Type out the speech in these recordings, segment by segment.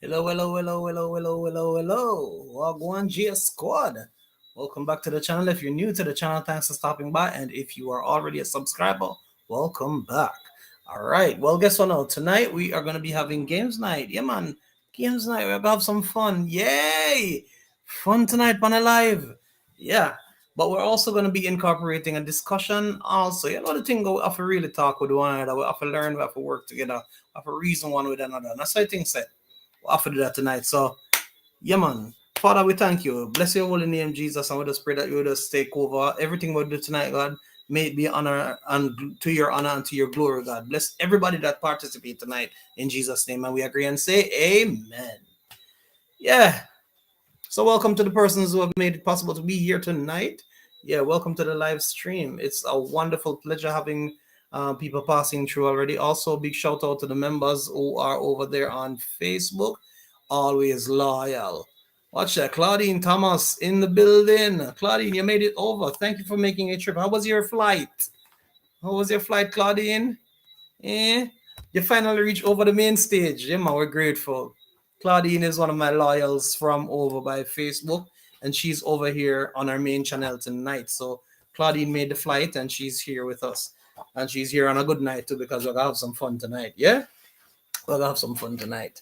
Hello, hello, hello, hello, hello, hello, hello. Wagwan GS Squad. Welcome back to the channel. If you're new to the channel, thanks for stopping by. And if you are already a subscriber, welcome back. All right. Well, guess what now? Tonight we are going to be having games night. Yeah, man. Games night. We're going to have some fun. Yay! Fun tonight, on a live. Yeah. But we're also going to be incorporating a discussion. Also, you know the thing, we have to really talk with one another. We have to learn, we have to work together, we have to reason one with another. And that's how things set. We'll have to do that tonight. So, yeah, man. Father, we thank you. Bless your holy name, Jesus, and we just pray that you would just take over everything we do tonight, God. May it be honor and to your honor and to your glory, God. Bless everybody that participate tonight in Jesus' name. And we agree and say, Amen. Yeah. So, welcome to the persons who have made it possible to be here tonight. Yeah, welcome to the live stream. It's a wonderful pleasure having people passing through already. Also, big shout out to the members who are over there on Facebook. Always loyal. Watch that. Claudine Thomas in the building. Claudine, you made it over. Thank you for making a trip. How was your flight? How was your flight, Claudine? Eh? You finally reached over the main stage. Yeah, man, we're grateful. Claudine is one of my loyals from over by Facebook, and she's over here on our main channel tonight. So Claudine made the flight, and she's here with us. And she's here on a good night too, because we're gonna have some fun tonight. Yeah? We're gonna have some fun tonight.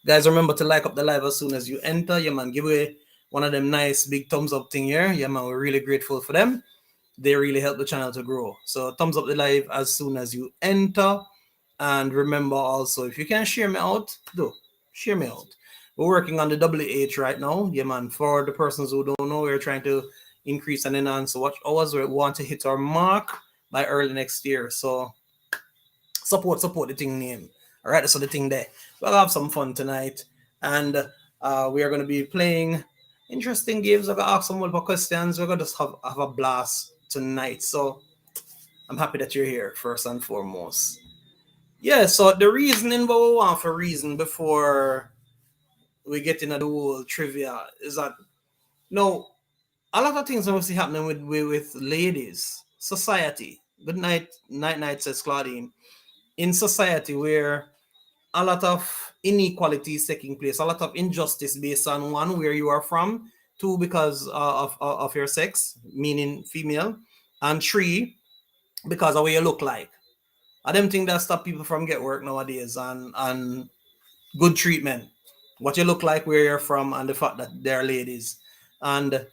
Guys, remember to like up the live as soon as you enter. Yeah, man, give away one of them nice big thumbs up thing here. Yeah, man, we're really grateful for them. They really help the channel to grow. So thumbs up the live as soon as you enter. And remember also, if you can share me out, do share me out. We're working on the WH right now. Yeah, man. For the persons who don't know, we're trying to increase and enhance watch hours. We want to hit our mark by early next year. So support the thing name. All right, so the thing there. We'll have some fun tonight, and we are going to be playing interesting games. I'm gonna ask some more questions. We're gonna just have a blast tonight. So I'm happy that you're here first and foremost. Yeah. So the reasoning, what we want for reason before we get into the whole trivia is that no, a lot of things are see happening with ladies society. Good night, night, says Claudine. In society where a lot of inequality is taking place, a lot of injustice based on one, where you are from, two, because of your sex, meaning female, and three, because of what you look like. I don't think that stop people from get work nowadays and good treatment. What you look like, where you're from, and the fact that they're ladies. And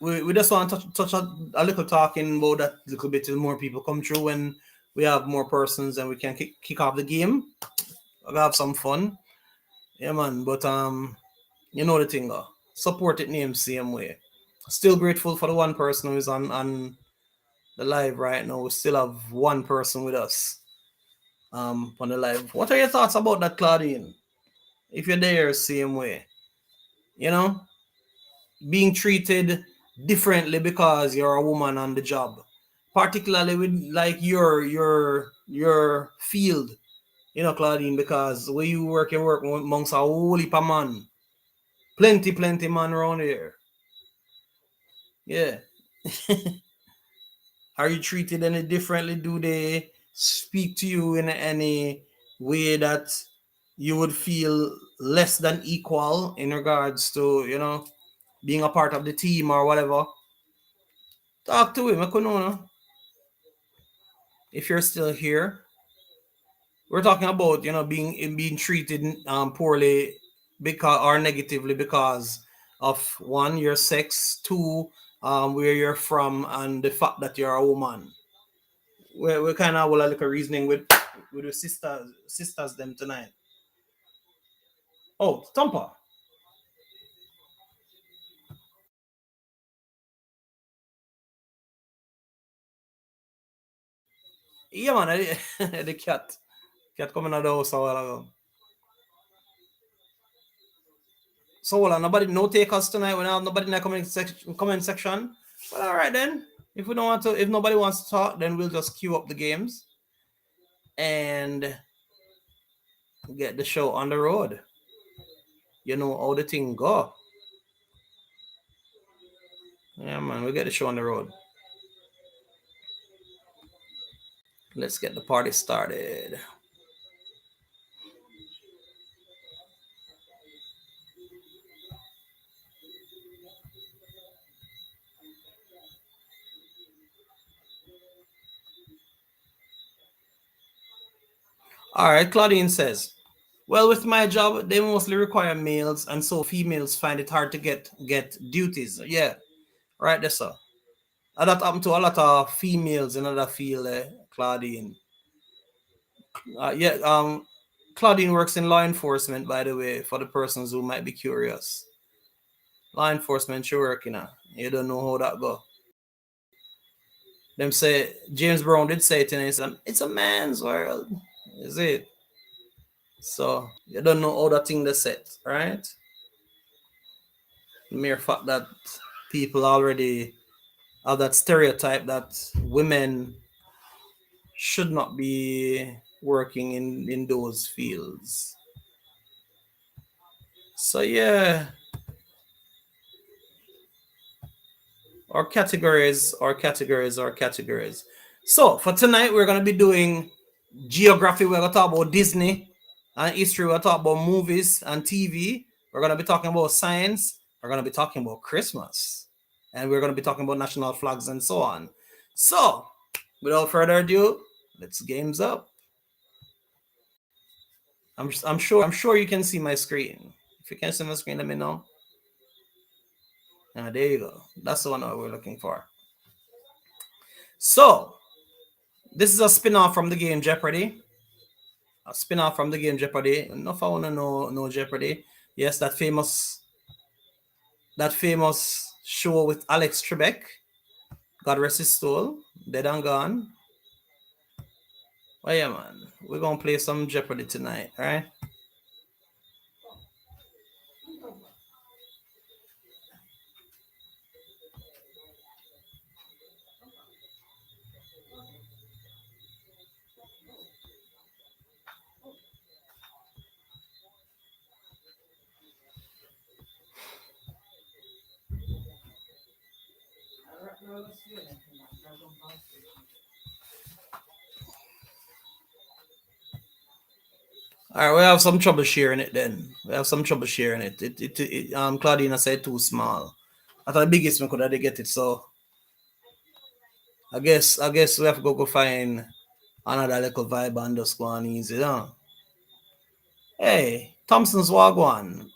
we just want to touch a little talking about that little bit till more people come through when we have more persons and we can kick off the game. We'll have some fun. Yeah, man. But you know the thing, support it name same way. Still grateful for the one person who is on the live right now. We still have one person with us on the live. What are your thoughts about that, Claudine? If you're there, same way, you know, being treated differently because you're a woman on the job, particularly with like your field, you know, Claudine, because where you work amongst a whole heap of man, plenty man around here. Yeah. Are you treated any differently? Do they speak to you in any way that you would feel less than equal in regards to, you know, being a part of the team or whatever? Talk to him. I couldn't know if you're still here. We're talking about, you know, being treated poorly because or negatively because of one, your sex, two, where you're from, and the fact that you're a woman. We kind of will like a reasoning with the sisters them tonight. Oh, Stumper. Yeah, man. The cat coming out of the house a while ago. So well, nobody no takers tonight. We don't have nobody in the comment section. Well, all right then. If we don't want to, if nobody wants to talk, then we'll just queue up the games and get the show on the road. You know how the thing go. Yeah, man. We get the show on the road. Let's get the party started. All right, Claudine says, well, with my job, they mostly require males, and so females find it hard to get duties. Yeah, right there, sir. And that happened to a lot of females in other field, Claudine. Yeah, Claudine works in law enforcement, by the way, for the persons who might be curious. Law enforcement, she working at. You don't know how that go. Them say James Brown did say it, and it's a man's world, is it? So you don't know how that thing they set, right? The mere fact that people already have that stereotype that women should not be working in those fields. So yeah, our categories. So for tonight, we're gonna be doing geography. We're gonna talk about Disney, and history. We're gonna talk about movies and TV. We're gonna be talking about science. We're gonna be talking about Christmas, and we're gonna be talking about national flags and so on. So, without further ado, let's games up. I'm sure you can see my screen. If you can see my screen, let me know. There you go. That's the one that we're looking for. So, this is a spin-off from the game Jeopardy. A spin-off from the game Jeopardy. Enough I want to know Jeopardy. Yes, that famous show with Alex Trebek. God rest his soul. Dead and gone. Oh yeah, man. We're gonna play some Jeopardy tonight, right? All right, we have some trouble sharing it then. Claudina said too small. I thought the biggest one could have get it, so I guess we have to go find another little vibe and just go on easy, huh? Hey, Thompson's Wagwan.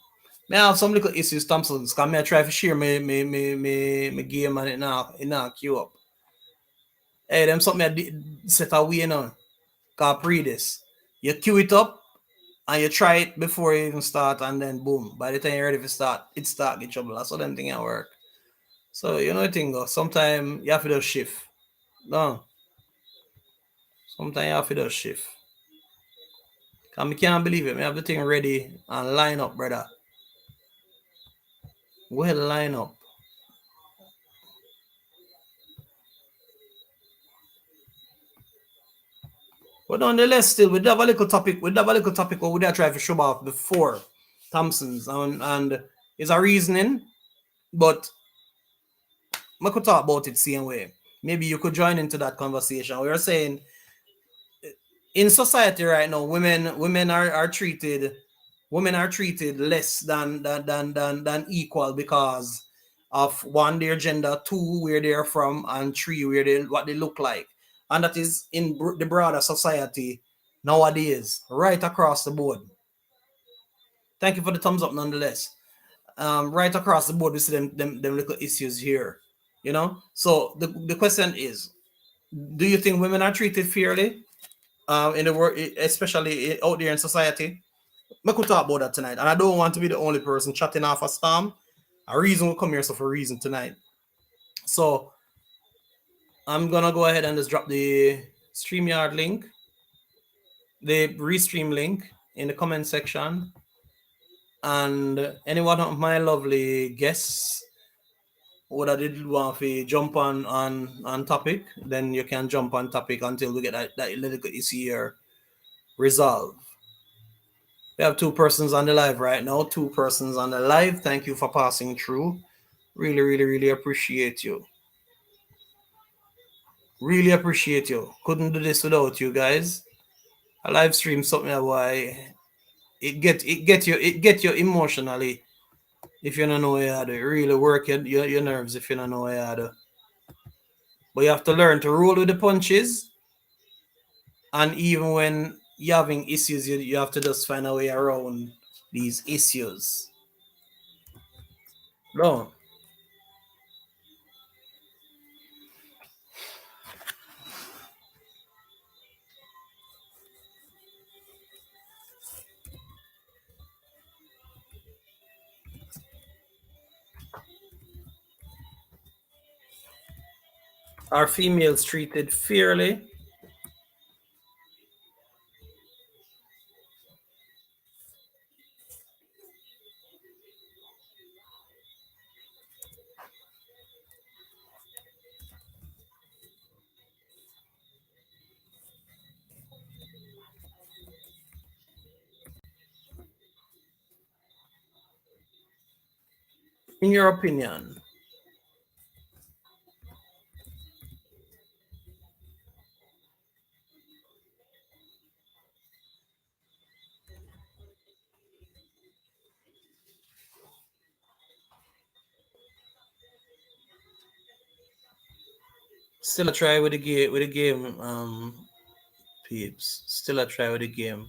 May I have some little issues, Thompson's, because I try to share my game and it now queue up. Hey, them something I set away, you know. Cause pre this. You queue it up and you try it before you even start, and then boom. By the time you're ready to start, it start get trouble. That's how them thing work. So you know the thing go. Sometimes you have to do shift. No. Sometimes you have to do shift. Cause I can't believe it. I have the thing ready and line up, brother. Well, line up. But nonetheless, still, we have a little topic. We have a little topic what we have tried to show off before Thompson's, and it's a reasoning, but I could talk about it same way. Maybe you could join into that conversation. We are saying in society right now, women are treated less than equal because of one, their gender, two, where they're from, and three, what they look like. And that is in the broader society nowadays, right across the board. Thank you for the thumbs up nonetheless. Right across the board, we see them little issues here. You know? So the question is, do you think women are treated fairly in the world, especially out there in society? I could talk about that tonight. And I don't want to be the only person chatting off a storm. A reason will come here, so for a reason tonight. So I'm gonna go ahead and just drop the StreamYard link, the Restream link in the comment section. And any one of my lovely guests would I did want to jump on topic, then you can jump on topic until we get that little issue here resolved. We have two persons on the live right now. Two persons on the live. Thank you for passing through. Really, really, really appreciate you. Really appreciate you. Couldn't do this without you guys. A live stream something why it get you emotionally if you don't know how to really work your nerves if you don't know how to. But you have to learn to roll with the punches, and even when you're having issues, you have to just find a way around these issues. No. Are females treated fairly? In your opinion? Still a try with the game, peeps. Still a try with the game.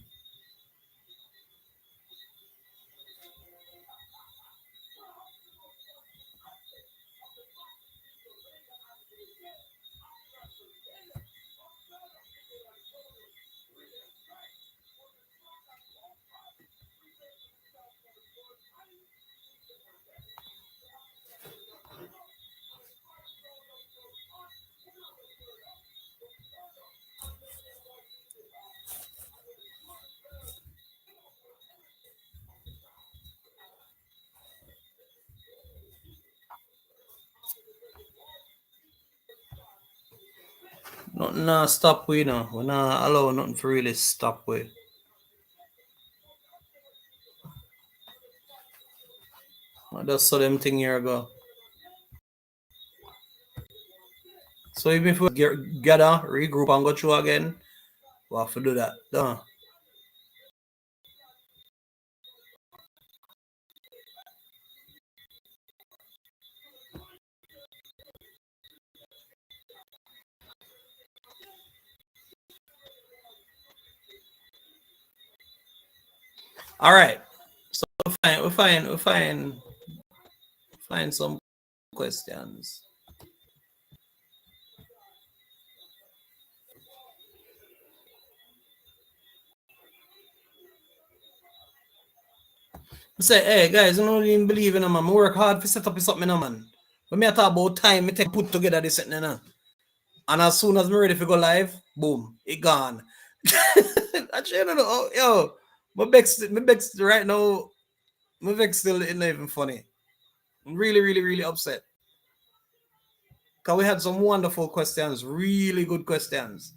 Nothing stop we, you know. We not allow nothing for really stop we. I just saw them thing here ago. So even if we gather, regroup and go through again, we have to do that. Done. All right. So we find some questions. I say, hey guys, I don't even believe in them, man. I work hard for set up something, man. When me I talk about time, me take put together this thing, you. And as soon as I'm ready to go live, boom, it gone. Actually, I don't know. Oh, yo, my vex right now. My vex still isn't even funny. I'm really, really, really upset. Cause we had some wonderful questions, really good questions.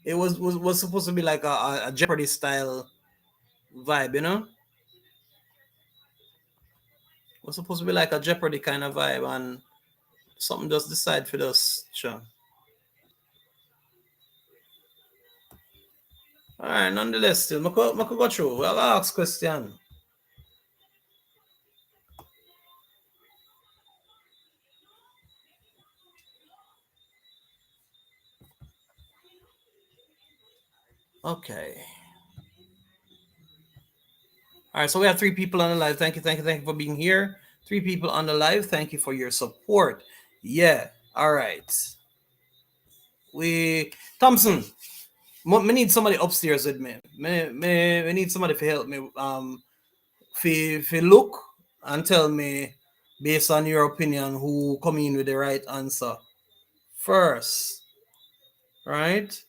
It was supposed to be like a Jeopardy style vibe, you know. It was supposed to be like a Jeopardy kind of vibe, and something just decide for us. Sure. All right. Nonetheless, still, I could go through. Well, I'll ask question. Okay. All right, so we have 3 people on the live. Thank you, thank you, thank you for being here. 3 people on the live. Thank you for your support. Yeah. All right. We Thompson. Me need somebody upstairs with me. Me need somebody to help me. For look and tell me based on your opinion who come in with the right answer first. Right?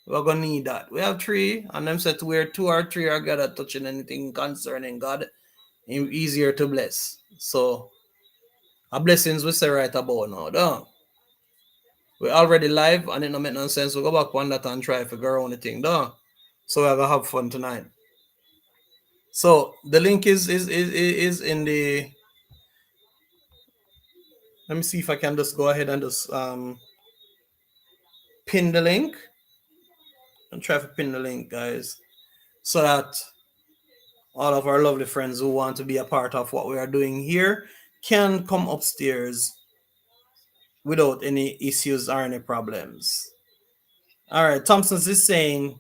We're gonna need that. We have 3, and them said where 2 or 3 are gathered touching anything concerning God, easier to bless. So our blessings we say right about now. Don't. We're already live and it don't make no sense. We go back one that and try to figure out the thing. Don't. So we're gonna have fun tonight. So the link is in the. Let me see if I can just go ahead and just pin the link. And try to pin the link, guys. So that all of our lovely friends who want to be a part of what we are doing here can come upstairs without any issues or any problems. All right, Thompson's is saying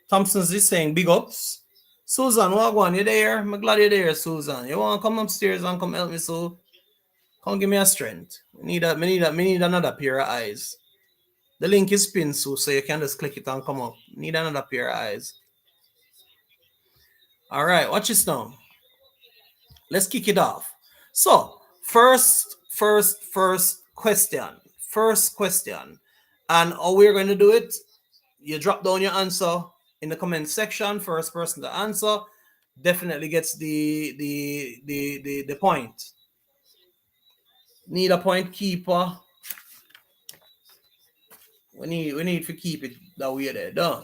Thompson's just saying big ups. Susan, what on? You there? I'm glad you're there, Susan. You want to come upstairs and come help me, so come give me a strength. Me need another pair of eyes. The link is pinned, so you can just click it and come up. Need another pair of eyes. All right, watch this now. Let's kick it off. So, first question. First question. And how we're going to do it, you drop down your answer in the comment section. First person to answer definitely gets the point. Need a point keeper. We need to keep it that way there. Done.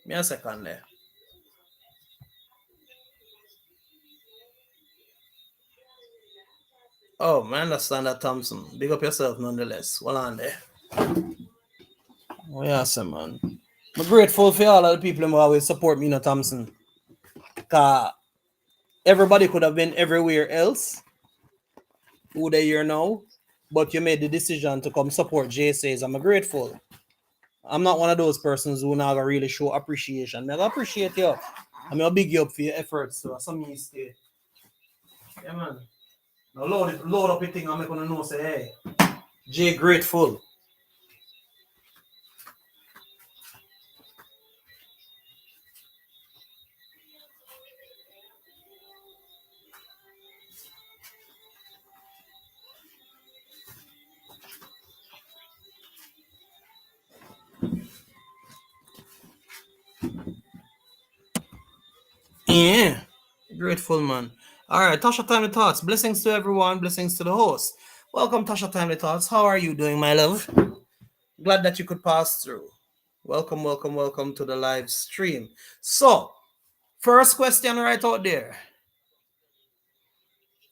Me a second there. Oh, man, understand that, Thompson. Big up yourself nonetheless. Hold on there. Oh, yeah, sir, man. I'm grateful for all of the people who always support me, you know, Thompson. Because everybody could have been everywhere else who they here now, but you made the decision to come support JSAs. I'm grateful. I'm not one of those persons who now really show appreciation. I appreciate you. I'm going to big you up for your efforts. So, some you stay. Yeah, man. Now, load up your thing. I'm going to know, say, hey, Jay, grateful. Yeah, grateful, man. All right, Tasha Timely Thoughts. Blessings to everyone. Blessings to the host. Welcome, Tasha Timely Thoughts. How are you doing, my love? Glad that you could pass through. Welcome to the live stream. So, first question right out there.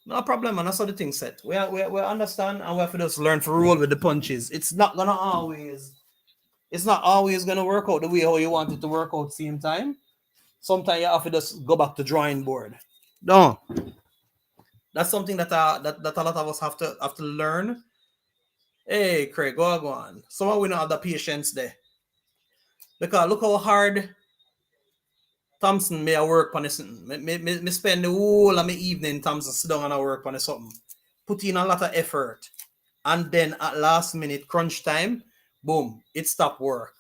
No problem, man. That's how the thing set. We understand and we have to just learn to roll with the punches. It's not always gonna work out the way how you want it to work out same time. Sometimes you have to just go back to drawing board. No. That's something that that a lot of us have to learn. Hey, Craig, go on. Somehow we don't have the patience there. Because look how hard Thompson may work on this. Me spend the whole of my evening, Thompson, sit down and I work on this something. Put in a lot of effort. And then at last minute, crunch time, boom, it stopped work.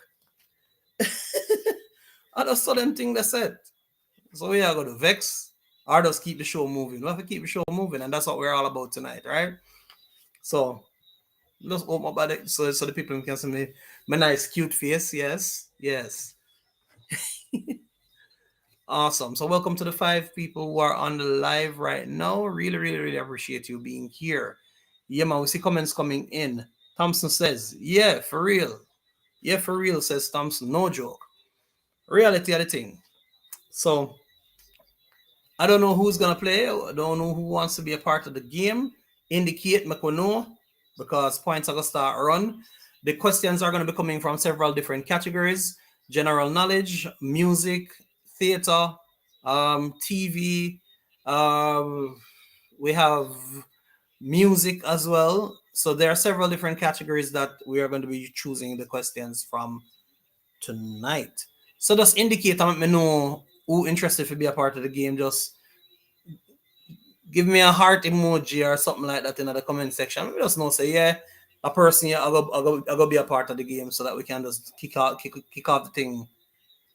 I just saw them thing they said. So we are going to vex or just keep the show moving. We have to keep the show moving, and that's what we're all about tonight, right? So let's open my body so the people can see me. My nice cute face. Yes. Awesome. So welcome to the 5 people who are on the live right now. Really appreciate you being here. Yeah, man, we see comments coming in. Thompson says, yeah, for real. Yeah, for real, says Thompson. No joke. Reality of the thing. So I don't know who's gonna play. I don't know who wants to be a part of the game. Indicate me know, because points are gonna start run. The questions are gonna be coming from several different categories: general knowledge, music, theater, TV. We have music as well. So there are several different categories that we are going to be choosing the questions from tonight. So just indicate and let me know who interested to be a part of the game. Just give me a heart emoji or something like that in the comment section. We just know, say, yeah, a person here, I'll go be a part of the game so that we can just kick off the thing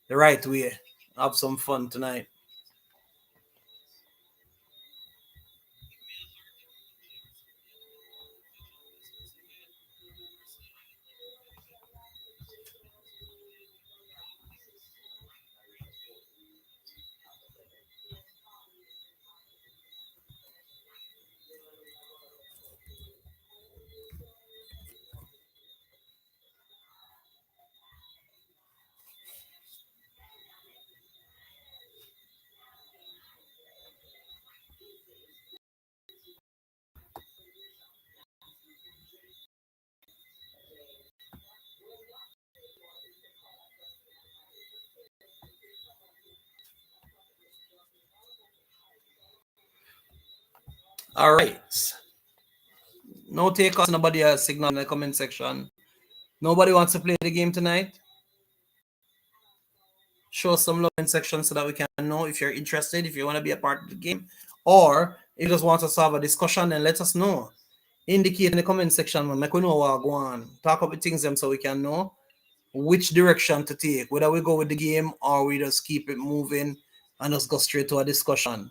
the right way. Have some fun tonight. All right. No take us. Nobody has signal in the comment section. Nobody wants to play the game tonight. show some love in section so that we can know if you're interested, if you want to be a part of the game, or if you just want us to have a discussion, then let us know. Indicate in the comment section, man. Make we know what go on. Talk about things them so we can know which direction to take. Whether we go with the game or we just keep it moving and just go straight to a discussion.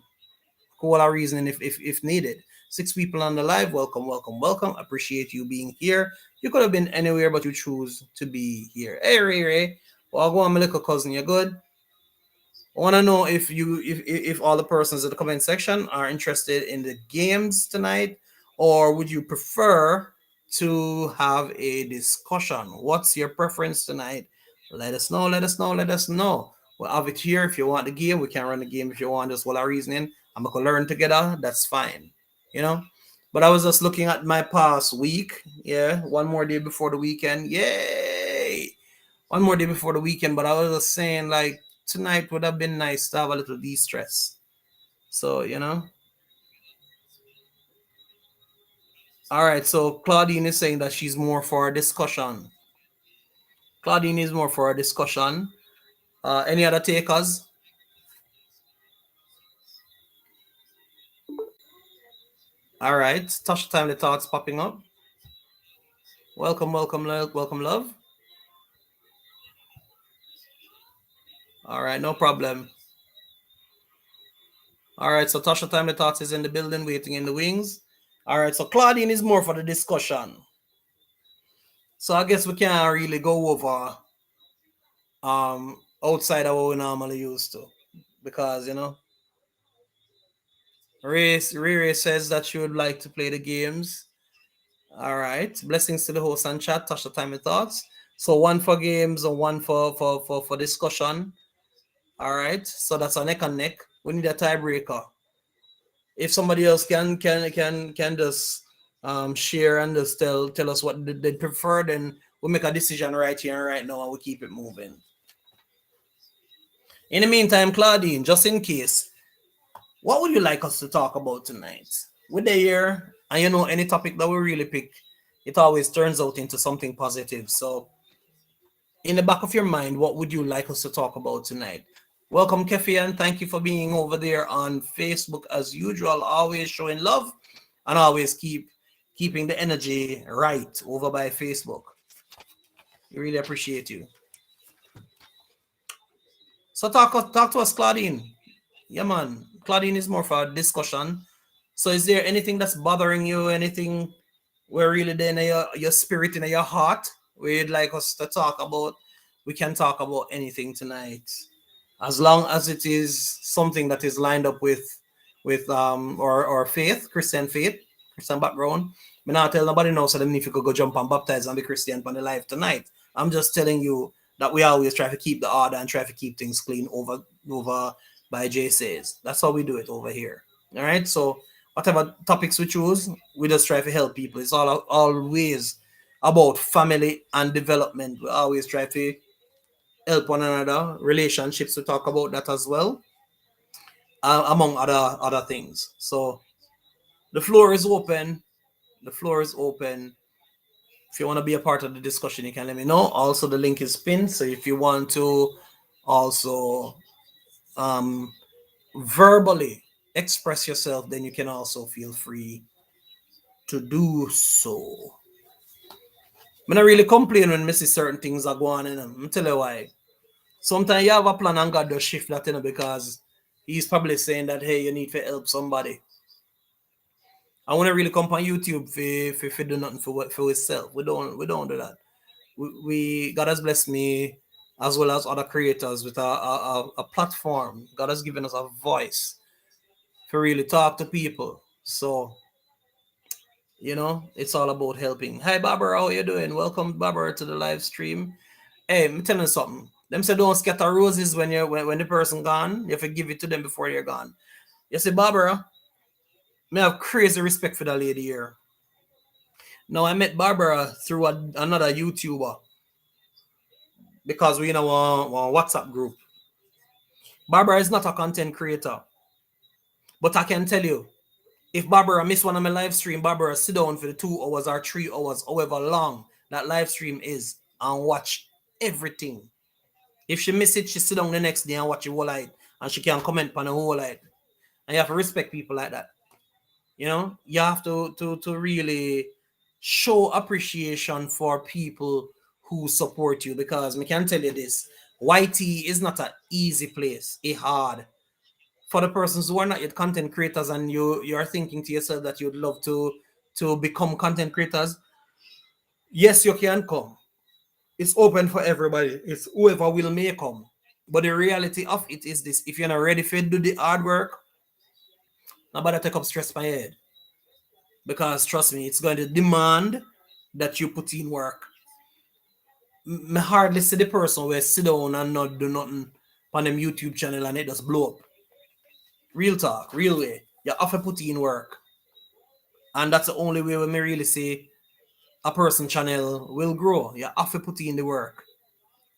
Cool our reasoning if needed. 6 people on the live. Welcome, welcome, welcome. Appreciate you being here. You could have been anywhere, but you choose to be here. Hey Ray Ray. Well, I'll go on my little cousin. You good? I want to know if all the persons in the comment section are interested in the games tonight, or would you prefer to have a discussion? What's your preference tonight? Let us know. Let us know. Let us know. We'll have it here. If you want the game, we can run the game. If you want just what our reasoning, I'm gonna learn together. That's fine. You know. But I was just looking at my past week. Yeah, one more day before the weekend. Yay! One more day before the weekend. But I was just saying, like, tonight would have been nice to have a little de-stress. So, you know. All right, so Claudine is saying that she's more for a discussion. Claudine is more for a discussion. Any other takers? All right, Tasha Time the Thoughts popping up. Welcome, welcome, welcome, love. All right, no problem. All right, so Tasha Time the Thoughts is in the building, waiting in the wings. All right, so Claudine is more for the discussion. So I guess we can't really go over outside of what we normally used to, because you know Ray says that she would like to play the games. All right, blessings to the host and chat. Tasha Time with thoughts. So one for games and one for discussion. All right, so that's a neck and neck. We need a tiebreaker. If somebody else can just share and just tell us what they prefer, then we'll make a decision right here and right now, and we'll keep it moving. In the meantime, Claudine, just in case, what would you like us to talk about tonight? We're here, and you know, any topic that we really pick, it always turns out into something positive. So, in the back of your mind, what would you like us to talk about tonight? Welcome, Kefi, and thank you for being over there on Facebook as usual. Always showing love, and always keeping the energy right over by Facebook. We really appreciate you. So talk to us, Claudine. Yeah, man. Claudine is more for a discussion. So is there anything that's bothering you? Anything where really then your spirit in your heart where you'd like us to talk about? We can talk about anything tonight. As long as it is something that is lined up with or faith, Christian faith, Christian background. Me not tell nobody now so them if you could go jump and baptize and be Christian on the life tonight. I'm just telling you that we always try to keep the order and try to keep things clean over by Jay says. That's how we do it over here. All right. So whatever topics we choose, we just try to help people. It's always about family and development. We always try to help one another. Relationships, we talk about that as well, among other things. So the floor is open. The floor is open. If you want to be a part of the discussion, you can let me know. Also, the link is pinned. So if you want to also verbally express yourself, then you can also feel free to do so. I'm not really complain when I see certain things are going on. I'm tell you why. Sometimes you have a plan and God does shift that, you know, because he's probably saying that, hey, you need to help somebody. I want to really come on YouTube for do nothing for itself. We don't do that. We God has blessed me as well as other creators with a platform. God has given us a voice to really talk to people. So, you know, it's all about helping. Hi, Barbara, how you doing? Welcome, Barbara, to the live stream. Hey, I'm telling you something. Them say don't scatter roses when the person gone. You have to give it to them before you're gone. You see, Barbara, I have crazy respect for that lady here. Now I met Barbara through another YouTuber because we one WhatsApp group. Barbara is not a content creator, but I can tell you, if Barbara miss one of my live stream, Barbara sit down for the 2 hours or 3 hours, however long that live stream is, and watch everything. If she miss it, she sit down the next day and watch the whole light, and she can comment on the whole light. And you have to respect people like that. You know, you have to really show appreciation for people who support you, because I can tell you this: YT is not an easy place. It's hard for the persons who are not yet content creators, and you're thinking to yourself that you'd love to become content creators. Yes, you can come. It's open for everybody. It's whoever will may come. But the reality of it is this: if you're not ready for do the hard work, nobody take up stress by your head. Because trust me, it's going to demand that you put in work. Me hardly see the person where sit down and not do nothing on them YouTube channel and it just blow up. Real talk, real way. You have to put in work. And that's the only way we may really see a person channel will grow. You have to put in the work.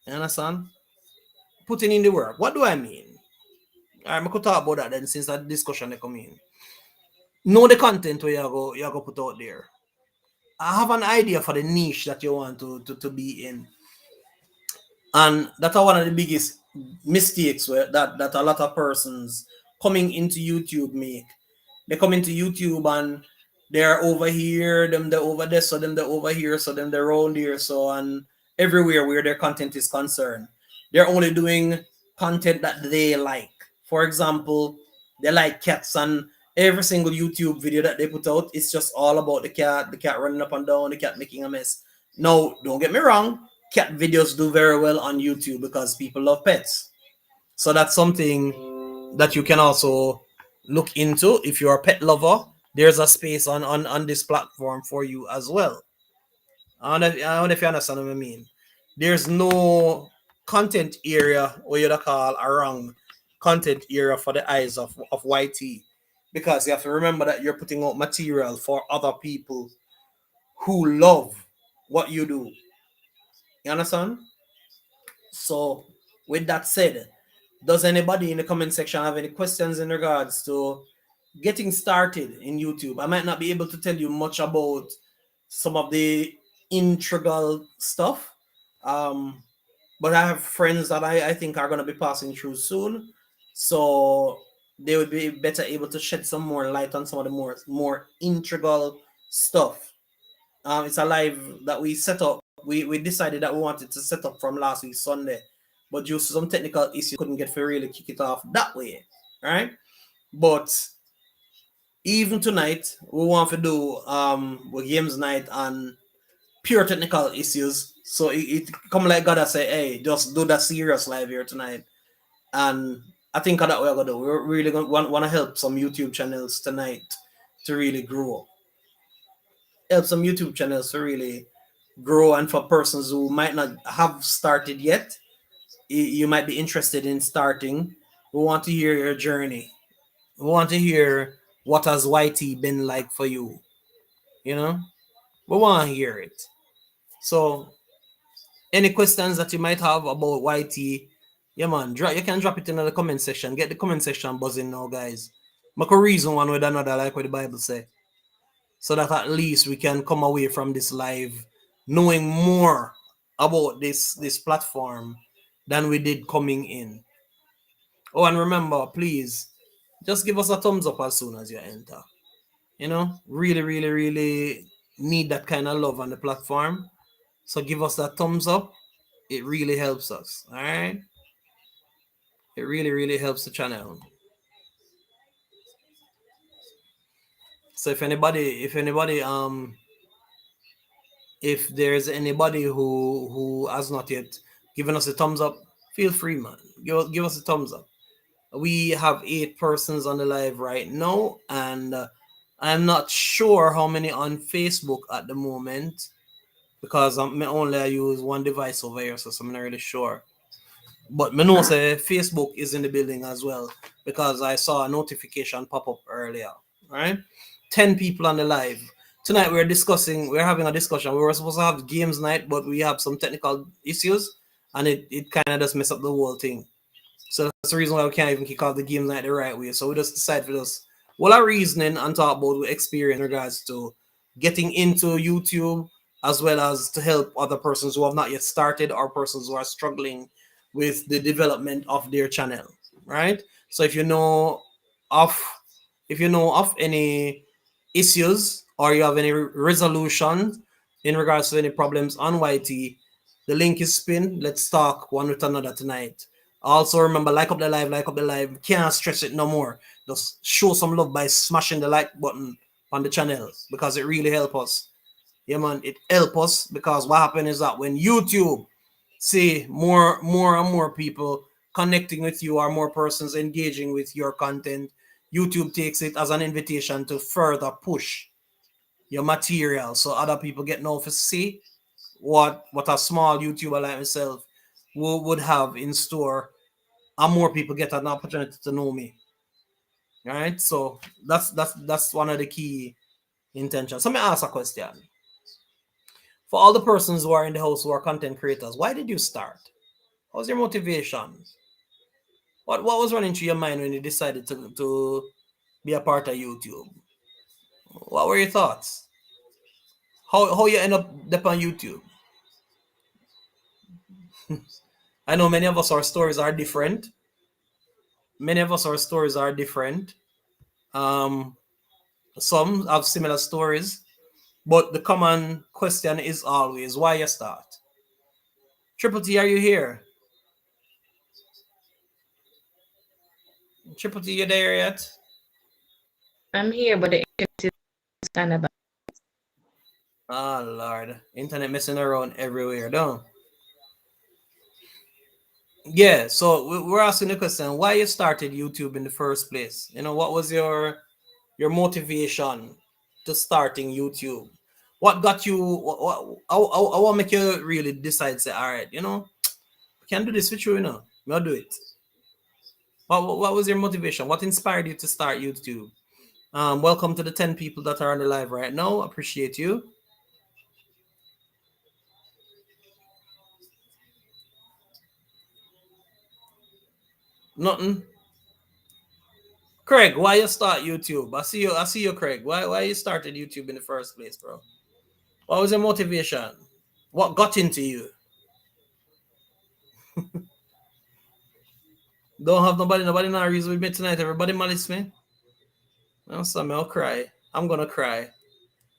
You understand? Putting in the work. What do I mean? I could talk about that then, since that discussion they come in. Know the content where you go put out there. I have an idea for the niche that you want to be in. And that's one of the biggest mistakes that a lot of persons coming into YouTube make. They come into YouTube and they're over here, them they're over there, so them they're over here, so them they're around here, so and everywhere where their content is concerned. They're only doing content that they like. For example, they like cats, and every single YouTube video that they put out, it's just all about the cat running up and down, the cat making a mess. No, don't get me wrong, cat videos do very well on YouTube because people love pets. So that's something that you can also look into. If you're a pet lover, there's a space on this platform for you as well. I don't know if you understand what I mean. There's no content area where you call a wrong content area for the eyes of YT, because you have to remember that you're putting out material for other people who love what you do. You understand? So, with that said, does anybody in the comment section have any questions in regards to getting started in YouTube? I might not be able to tell you much about some of the integral stuff, but I have friends that I think are going to be passing through soon, so they would be better able to shed some more light on some of the more integral stuff. It's a live that we set up. We decided that we wanted to set up from last week Sunday, but due to some technical issues, couldn't get to really kick it off that way, right? But even tonight, we want to do with games night and pure technical issues. So it come like God, I say, hey, just do that serious live here tonight. And I think that we're gonna do. We're really gonna want to help some YouTube channels tonight to really grow. Help some YouTube channels to really grow, and for persons who might not have started yet, you might be interested in starting. We want to hear your journey. We want to hear what has YT been like for you. You know, we want to hear it. So, any questions that you might have about YT, yeah, man, you can drop it in the comment section. Get the comment section buzzing now, guys. Make a reason one with another, like what the Bible say, so that at least we can come away from this live knowing more about this platform than we did coming in. Oh, and remember, please, just give us a thumbs up as soon as you enter. You know, really, really, really need that kind of love on the platform. So give us that thumbs up. It really helps us. All right. It really, really helps the channel. So if there's anybody who has not yet given us a thumbs up, feel free, man. Give us a thumbs up. We have 8 persons on the live right now, and I'm not sure how many on Facebook at the moment, because I only use one device over here, so I'm not really sure. But me know say Facebook is in the building as well, because I saw a notification pop up earlier. Right, 10 people on the live tonight. We're having a discussion. We were supposed to have games night, but we have some technical issues, and it kind of just messed up the whole thing. So that's the reason why we can't even kick off the games night the right way. So we just decided for this. Well, our reasoning and talk about experience in regards to getting into YouTube, as well as to help other persons who have not yet started, or persons who are struggling with the development of their channel, right? So of if you know of any issues or you have any resolutions in regards to any problems on YT, the link is pinned. Let's talk one with another tonight. Also remember, like up the live, like up the live. Can't stress it no more. Just show some love by smashing the like button on the channel because it really helps us. Yeah, man, it helps us because what happens is that when YouTube see more and more people connecting with you or more persons engaging with your content, YouTube takes it as an invitation to further push your material so other people get know to see what a small YouTuber like myself would have in store, and more people get an opportunity to know me. Right? So that's one of the key intentions. So let me ask a question. For all the persons who are in the house who are content creators, why did you start? What was your motivation? What was running through your mind when you decided to be a part of YouTube? What were your thoughts? How you end up on YouTube? I know many of us our stories are different. Many of us our stories are different. Um, some have similar stories, but the common question is always why you start. Triple T, are you here? Triple T, you there yet? I'm here, but the internet is kind of bad. Oh Lord, internet messing around everywhere, don't? Yeah, so we're asking the question why you started YouTube in the first place. What was your motivation to starting YouTube? What got you? What make you really decide say, all right, I can do this with you, I'll do it. What was your motivation? What inspired you to start YouTube? Welcome to the 10 people that are on the live right now. Appreciate you. Nothing. Craig, why you start YouTube? I see you, Craig. Why you started YouTube in the first place, bro? What was your motivation? What got into you? Don't have nobody not reason with me tonight. Everybody malice me. I'll cry. I'm gonna cry.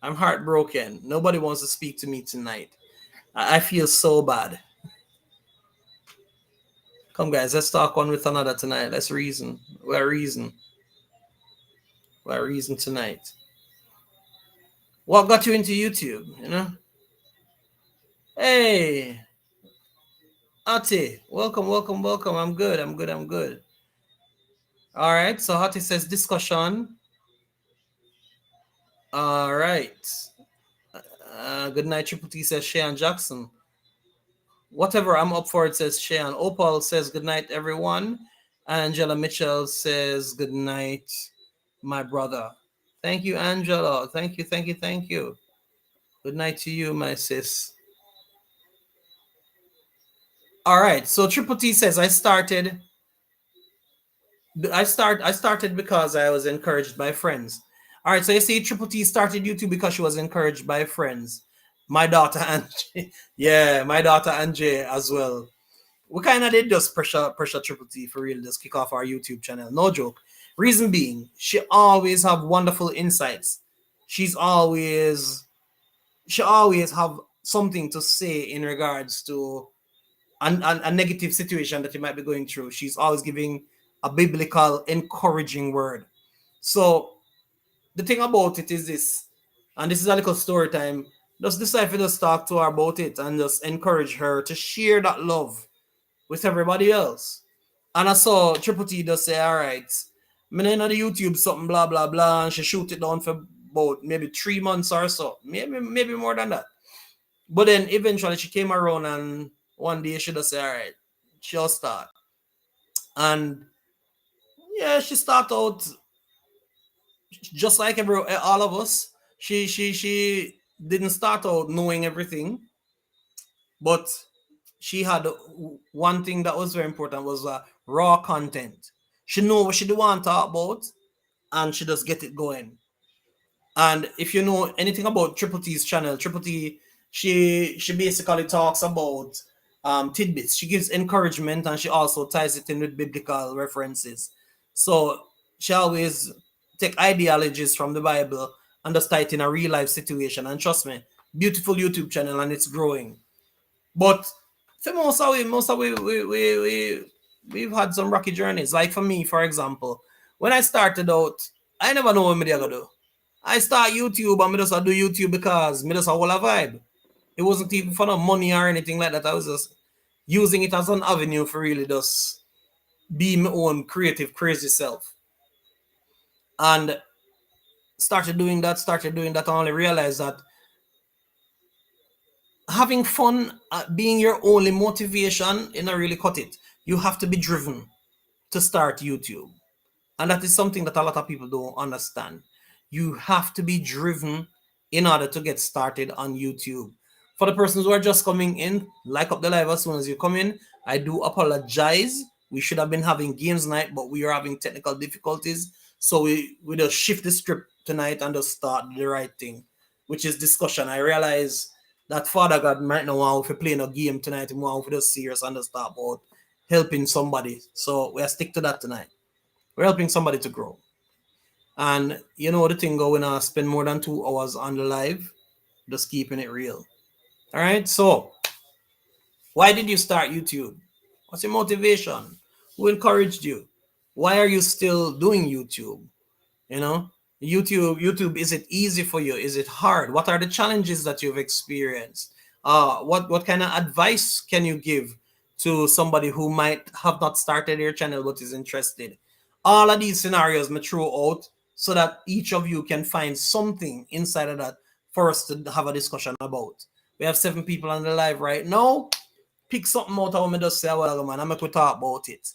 I'm heartbroken. Nobody wants to speak to me tonight. I feel so bad. Come guys, let's talk one with another tonight. Let's reason. We're reason. We're reason tonight. What got you into YouTube? Hey, Ati, welcome. I'm good. All right. So Ati says discussion. All right. Good night. Triple T says Shayan Jackson. Whatever I'm up for, it says Shayan. Opal says good night, everyone. Angela Mitchell says good night, my brother. Thank you, Angela. Thank you. Good night to you, my sis. All right. So Triple T says I started because I was encouraged by friends. All right, so you see, Triple T started YouTube because she was encouraged by friends. My daughter Angie, yeah, my daughter Angie as well. We kind of did just pressure Triple T for real, just kick off our YouTube channel. No joke. Reason being, she always have wonderful insights. She always have something to say in regards to a negative situation that you might be going through. She's always giving a biblical encouraging word. So the thing about it is this, and this is a little story time. Just decide to just talk to her about it and just encourage her to share that love with everybody else. And I saw Triple T just say, all right, I'm in the YouTube something blah blah blah, and she shoot it down for about maybe 3 months or so. Maybe more than that. But then eventually she came around and one day she just say, all right, she'll start. And yeah, she start out just like all of us. She didn't start out knowing everything, but she had one thing that was very important was raw content. She know what she do want to talk about, and she just get it going. And if you know anything about Triple T's channel, Triple T, she basically talks about tidbits. She gives encouragement, and she also ties it in with biblical references. So she always take ideologies from the Bible and just tie it in a real life situation. And trust me, beautiful YouTube channel, and it's growing. But for we've had some rocky journeys. Like for me, for example, when I started out, I never know what I'm gonna do. I start YouTube and me just do YouTube because me just a whole a vibe. It wasn't even for no money or anything like that. I was just using it as an avenue for really just be my own creative, crazy self. And started doing that, I only realized that having fun being your only motivation, it not really cut it. You have to be driven to start YouTube. And that is something that a lot of people don't understand. You have to be driven in order to get started on YouTube. For the persons who are just coming in, like up the live as soon as you come in. I do apologize. We should have been having games night, but we are having technical difficulties. So we just shift the script tonight and just start the right thing, which is discussion. I realize that Father God might not want if we playing a game tonight, and want if we just serious and just start about helping somebody. So we'll stick to that tonight. We're helping somebody to grow. And you know the thing going on, spend more than 2 hours on the live, just keeping it real. All right. So why did you start YouTube? What's your motivation? Who encouraged you? Why are you still doing YouTube? You know, YouTube, is it easy for you? Is it hard? What are the challenges that you've experienced? What kind of advice can you give to somebody who might have not started their channel but is interested? All of these scenarios may throw out so that each of you can find something inside of that for us to have a discussion about. We have 7 people on the live right now. Pick something out of what me just say a while ago, man. I'm going to talk about it.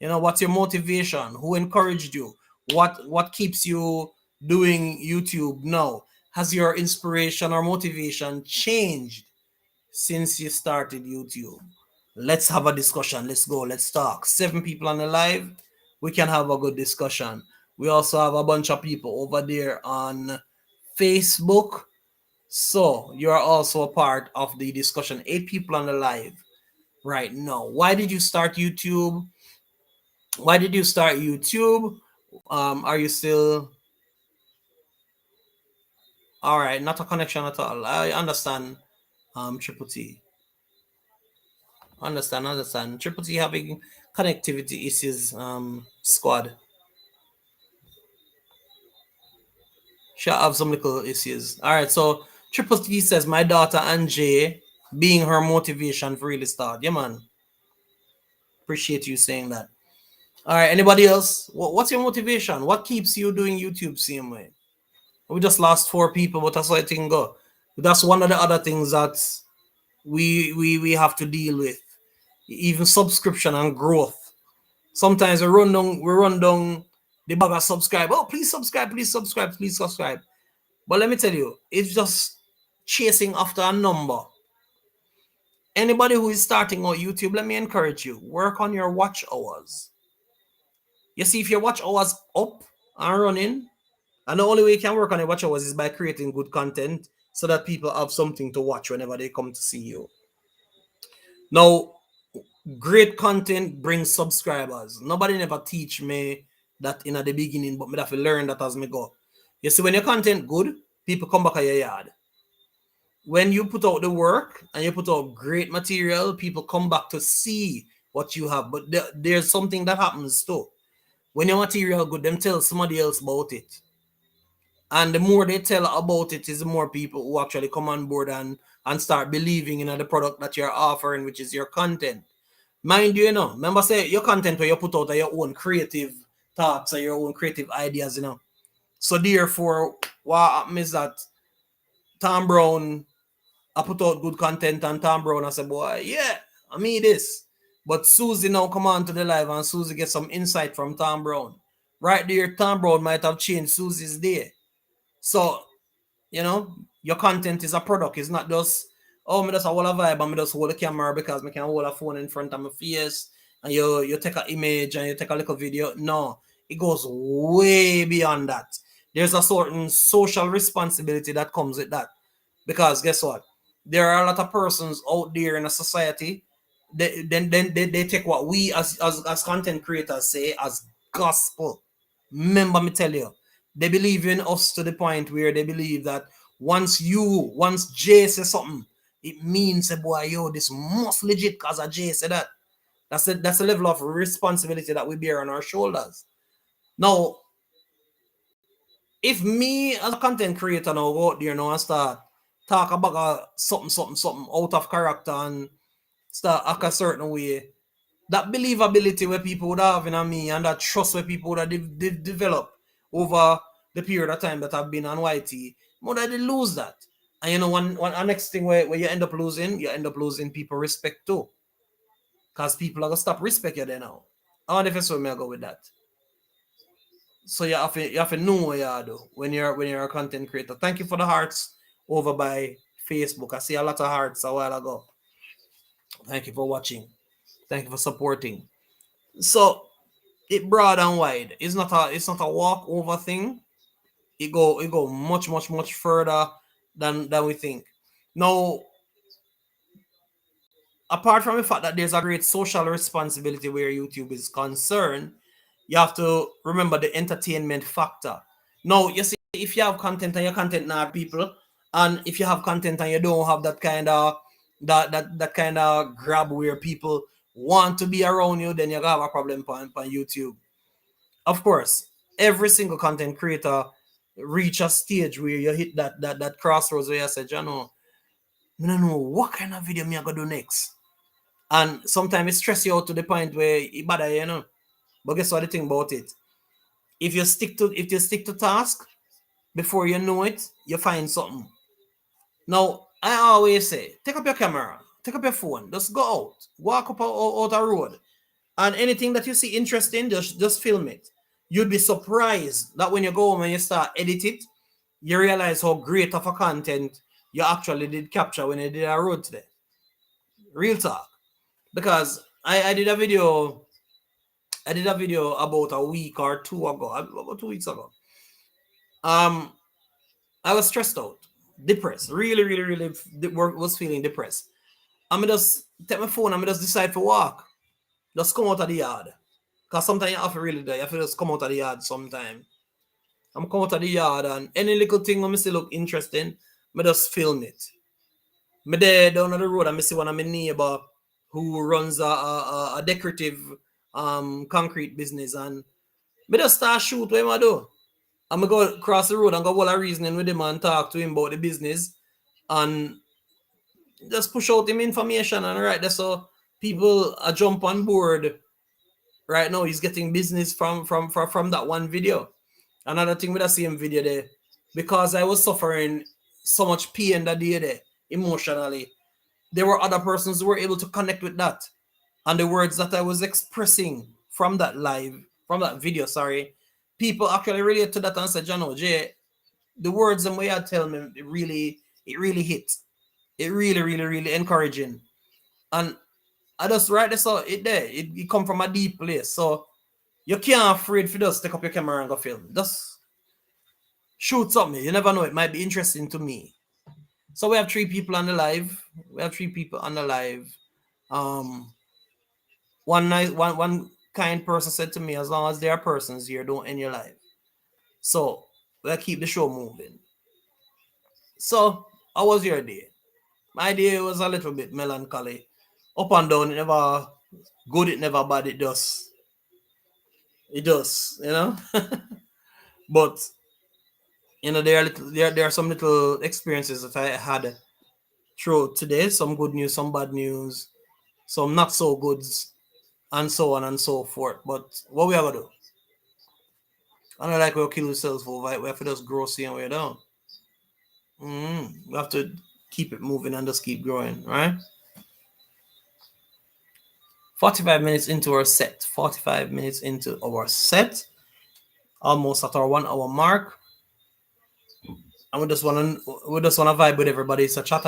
You know, what's your motivation? Who encouraged you? What keeps you doing YouTube now? Has your inspiration or motivation changed since you started YouTube? Let's have a discussion. Let's go. Let's talk. 7 people on the live. We can have a good discussion. We also have a bunch of people over there on Facebook. So you're also a part of the discussion. 8 people on the live right now. Why did you start YouTube? Why did you start YouTube? Are you still all right? Not a connection at all. I understand. Triple T. Understand. Triple T having connectivity issues. Squad. She'll have some little issues. All right. So Triple T says my daughter Anjay being her motivation for really start. Yeah, man. Appreciate you saying that. All right. Anybody else? What's your motivation? What keeps you doing YouTube same way? We just lost 4 people, but that's how it can go. That's one of the other things that we have to deal with. Even subscription and growth. Sometimes we run down the bag of subscribe. Oh, please subscribe, please subscribe, please subscribe. But let me tell you, it's just chasing after a number. Anybody who is starting on YouTube, let me encourage you, work on your watch hours. You see, if your watch hours up and running, and the only way you can work on your watch hours is by creating good content so that people have something to watch whenever they come to see you. Now, great content brings subscribers. Nobody never teach me that in the beginning, but me have to learn that as me go. You see, when your content good, people come back at your yard. When you put out the work and you put out great material, people come back to see what you have. But there's something that happens too. When your material good, them tell somebody else about it. And the more they tell about it, is the more people who actually come on board and start believing in the product that you're offering, which is your content. Mind you, remember say your content where you put out your own creative thoughts or your own creative ideas, So therefore, what happens is that Tom Brown, I put out good content and Tom Brown, I said, boy, yeah, I mean this. But Susie now come on to the live and Susie get some insight from Tom Brown. Right there, Tom Brown might have changed Susie's day. So, your content is a product. It's not just, oh, me just hold a vibe and me just hold a camera because me can hold a phone in front of my face and you take an image and you take a little video. No, it goes way beyond that. There's a certain social responsibility that comes with that. Because guess what? There are a lot of persons out there in a society they take what we as content creators say as gospel. Remember me tell you, they believe in us to the point where they believe that once Jay says something, it means a boy, yo, this must legit cause a Jay said that. That's a level of responsibility that we bear on our shoulders. Now, if me as a content creator now go out there now and start talk about something out of character and start act a certain way, that believability where people would have in me and that trust where people would have developed over the period of time that I've been on YT, more that they lose that. And you know, one next thing where you end up losing people respect too. Because people are gonna stop respect you there now. I wonder if it's where me I go with that. So you have to know what you do when you're a content creator. Thank you for the hearts over by Facebook. I see a lot of hearts a while ago. Thank you for watching. Thank you for supporting. So it broad and wide. It's not a walk over thing. It go much further than we think. Now, apart from the fact that there's a great social responsibility where YouTube is concerned, you have to remember the entertainment factor. Now, you see, if you have content and your content not people, and if you have content and you don't have that kind of grab where people want to be around you, then you have a problem on YouTube. Of course, every single content creator reach a stage where you hit that crossroads where you say, you know, I don't know what kind of video me I gonna do next. And sometimes it stress you out to the point where it bother you, you know. But guess what the thing about it? If you stick to task, before you know it, you find something. Now, I always say, take up your camera, take up your phone, just go out, walk up out a road, and anything that you see interesting, just film it. You'd be surprised that when you go home and you start edit it, you realize how great of a content you actually did capture when you did a road today. Real talk. Because I did a video about a week or two ago, about 2 weeks ago. Um, I was stressed out, depressed, really was feeling depressed. I'm just take my phone and I just decide to walk, just come out of the yard. Cause sometimes you have to really do, you have to just come out of the yard sometime. I'm come out of the yard and any little thing when me see look interesting, me just film it. Me there down on the road and me see one of my neighbor who runs a decorative concrete business and me just start shoot what I do. I'm gonna go across the road and go all a reasoning with him and talk to him about the business and just push out him information and right there so people jump on board. Right now he's getting business from that one video. Another thing with the same video there, because I was suffering so much pain that day there emotionally, there were other persons who were able to connect with that. And the words that I was expressing from that video, sorry, people actually relate to that and said, Jano, Jay, the words and way I tell me, it really hit. It really encouraging. And I just write this out, it there. It come from a deep place. So you can't afraid for just take up your camera and go film. Just shoot something. You never know. It might be interesting to me. So we have three people on the live. Um, one kind person said to me, as long as there are persons here, don't end your life. So we'll keep the show moving. So how was your day? My day was a little bit melancholy. Up and down, it never good, it never bad, it does. It does, you know? But there are some little experiences that I had through today, some good news, some bad news, some not so goods, and so on and so forth. But what we have to do? I don't like we'll kill ourselves for it. We have to just grow, see, and we're down. We have to keep it moving and just keep growing, right? 45 minutes into our set. 45 minutes into our set. Almost at our 1 hour mark. And we just wanna vibe with everybody. It's a chat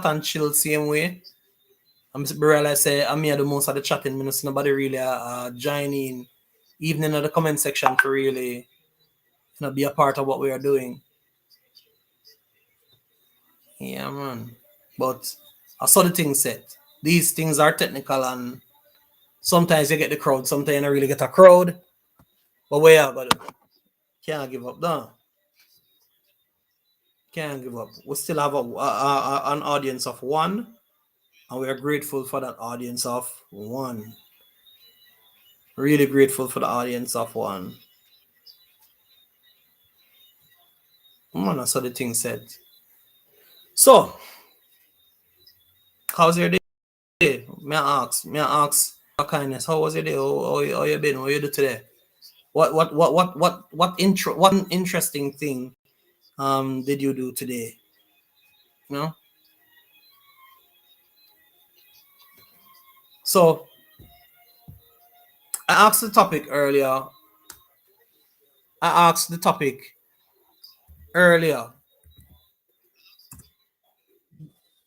and chill same way. I'm realize say I'm here the most of the chatting, minutes nobody really join in, even in the comment section to really be a part of what we are doing. Yeah, man. But I saw the thing set. these things are technical, and sometimes you get the crowd, sometimes you don't really get a crowd. But we are gonna can't give up, no. Can't give up. We still have an audience of one, and we are grateful for that audience of one. Really grateful for the audience of one. Man, that's how the thing said. So, how's your day? May I ask, kindness, how was your day? How you been? What you do today? What interesting thing did you do today? You know? So I asked the topic earlier. I asked the topic earlier.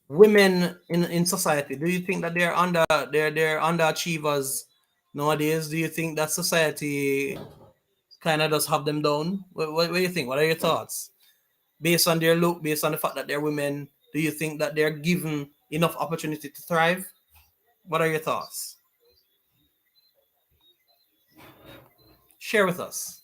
Women in society, do you think that they're underachievers nowadays? Do you think that society kind of just have them down? What do you think? What are your thoughts? Based on their look, based on the fact that they're women, do you think that they're given enough opportunity to thrive? What are your thoughts? Share with us.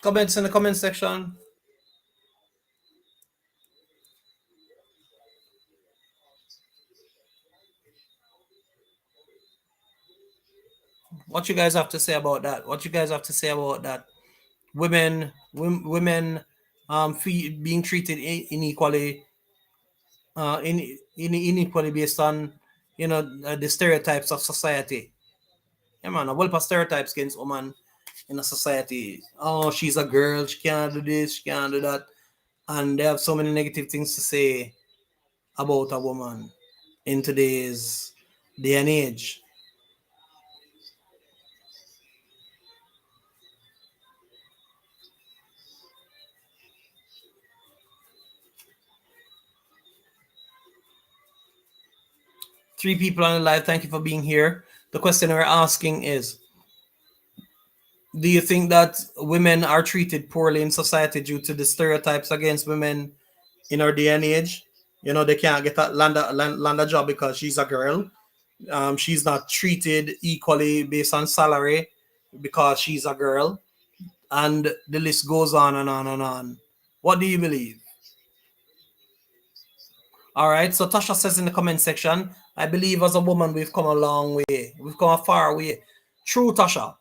Comments in the comment section. What you guys have to say about that? What you guys have to say about that? Women being treated inequally, inequally based on the stereotypes of society. Yeah, man, a whole of stereotypes against woman in a society. Oh, she's a girl, she can't do this, she can't do that, and they have so many negative things to say about a woman in today's day and age. Three people on the live, thank you for being here. The question we're asking is, do you think that women are treated poorly in society due to the stereotypes against women in our day and age? They can't get land a job because she's a girl. She's not treated equally based on salary because she's a girl. And the list goes on and on and on. What do you believe? All right. So Tasha says in the comment section, I believe as a woman we've come a long way. We've come a far way. True, Tasha.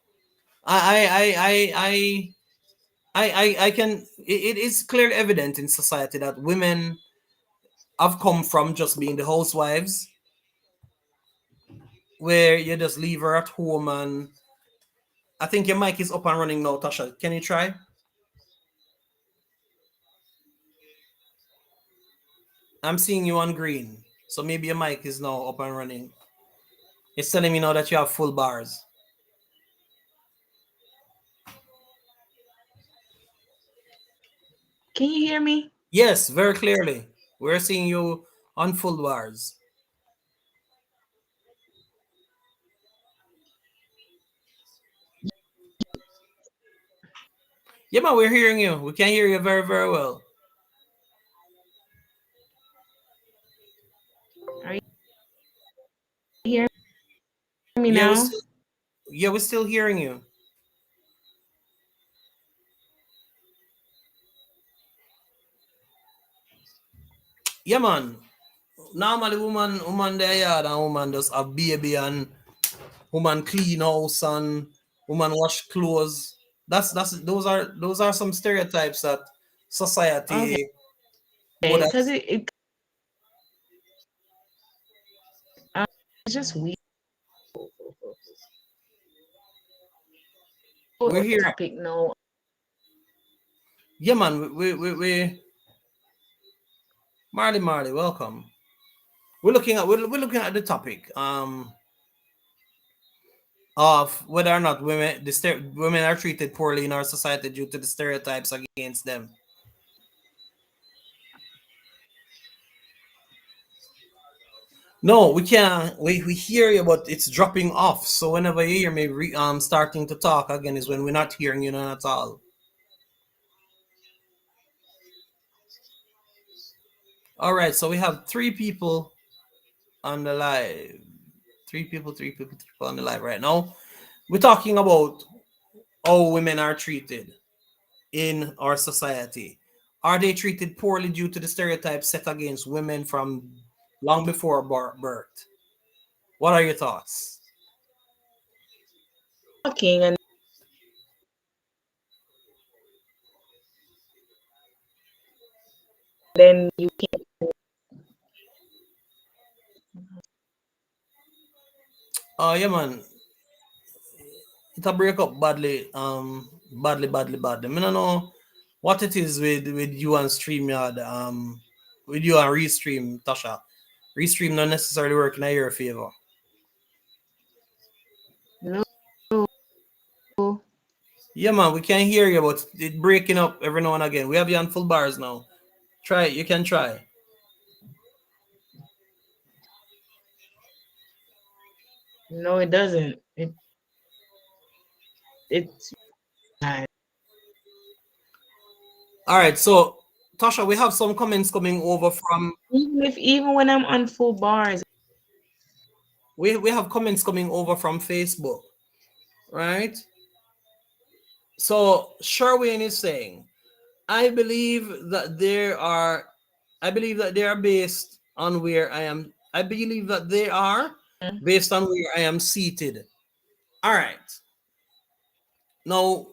I can. It is clearly evident in society that women have come from just being the housewives, where you just leave her at home. And I think your mic is up and running now, Tasha. Can you try? I'm seeing you on green, so maybe your mic is now up and running. It's telling me now that you have full bars. Can you hear me? Yes, very clearly. We're seeing you on full bars. Yeah, man, we're hearing you. We can hear you very, very well. Are you hearing me Yeah, now? we're still hearing you. Yeah, man. Normally, woman there, yard and woman just have baby and woman clean house and woman wash clothes. Those are some stereotypes that Okay, society would have. because um, it's just weird We're here. topic. No, Yeah, man. We Marley, welcome. We're looking at the topic of whether or not women are treated poorly in our society due to the stereotypes against them. No, we can't. We hear you, but it's dropping off. So whenever you hear me starting to talk again is when we're not hearing you none at all. All right, so we have three people on the live. Three people on the live right now. We're talking about how women are treated in our society. Are they treated poorly due to the stereotypes set against women from long before birth? What are your thoughts? Talking and then you can Oh yeah, man, it'll break up badly, badly. I don't know what it is with you and StreamYard, with you and Restream, Tasha. Restream not necessarily working in your favor. no. Yeah, man, we can hear you, but it breaking up every now and again. We have you on full bars now. Try it. You can try. No, it doesn't. It's bad. All right, so Tasha, we have some comments coming over from Even when I'm on full bars, we have comments coming over from Facebook, right? So Sherwin is saying, I believe that there are I believe that they are based on where I am. I believe that they are based on where I am seated. All right. Now,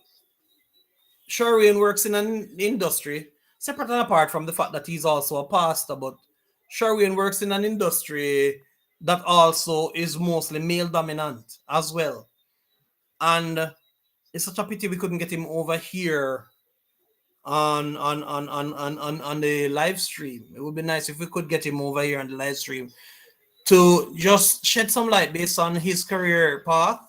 Sherwin works in an industry separate and apart from the fact that he's also a pastor, but Sherwin works in an industry that also is mostly male dominant as well. And it's such a pity we couldn't get him over here on the live stream. It would be nice if we could get him over here on the live stream to just shed some light based on his career path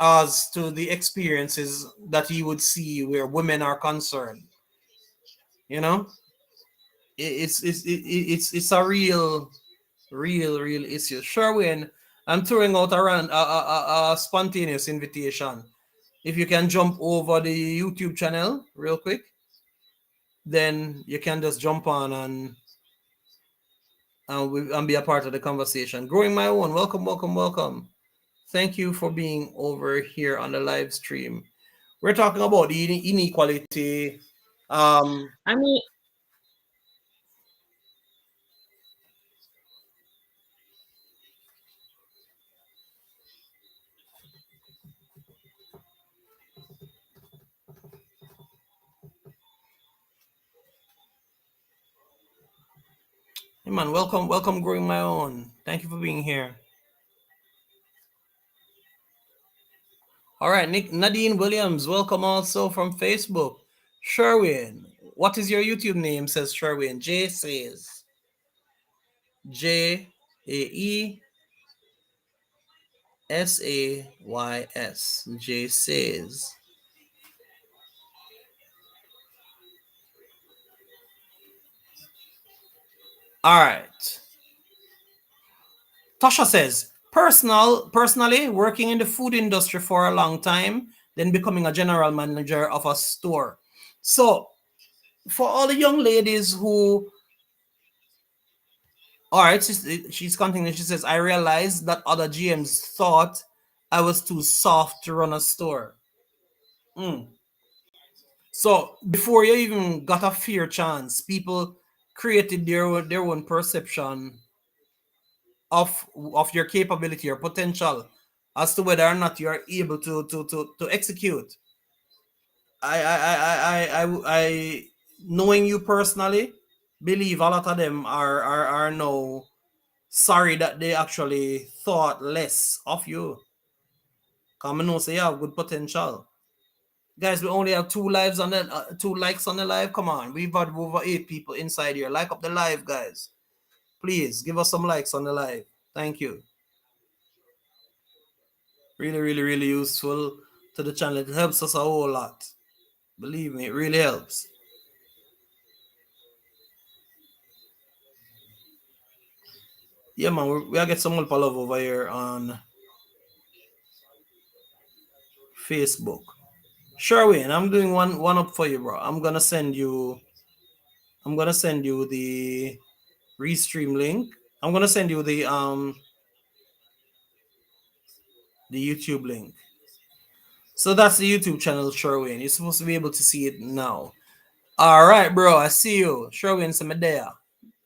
as to the experiences that he would see where women are concerned. You know, it's a real issue. Sherwin, I'm throwing out a spontaneous invitation. If you can jump over the YouTube channel real quick, then you can just jump on and be a part of the conversation. Growing my own. Welcome. Thank you for being over here on the live stream. We're talking about the inequality. Um, I mean, hey man, welcome, growing my own. Thank you for being here. All right, Nadine Williams, welcome also from Facebook. Sherwin, what is your YouTube name? Says Sherwin. J says JAESAYS. J says. All right. Tasha says, personally, working in the food industry for a long time, then becoming a general manager of a store. So, for all the young ladies who, all right, she's continuing. She says, I realized that other GMs thought I was too soft to run a store. Mm. So, before you even got a fair chance, people created their own perception of your capability or potential as to whether or not you are able to execute. I knowing you personally, believe a lot of them are now sorry that they actually thought less of you. Come and say you have good potential. Guys, we only have two likes on the live. Come on, we've had over 8 people inside here. Like up the live, guys. Please give us some likes on the live. Thank you. Really useful to the channel. It helps us a whole lot. Believe me, it really helps. Yeah, man, we gotta get some more love over here on Facebook. Sherwin, I'm doing one up for you, bro. I'm gonna send you. I'm gonna send you the Restream link. I'm gonna send you the YouTube link. So that's the YouTube channel, Sherwin. You're supposed to be able to see it now. All right, bro. I see you, Sherwin Samedea.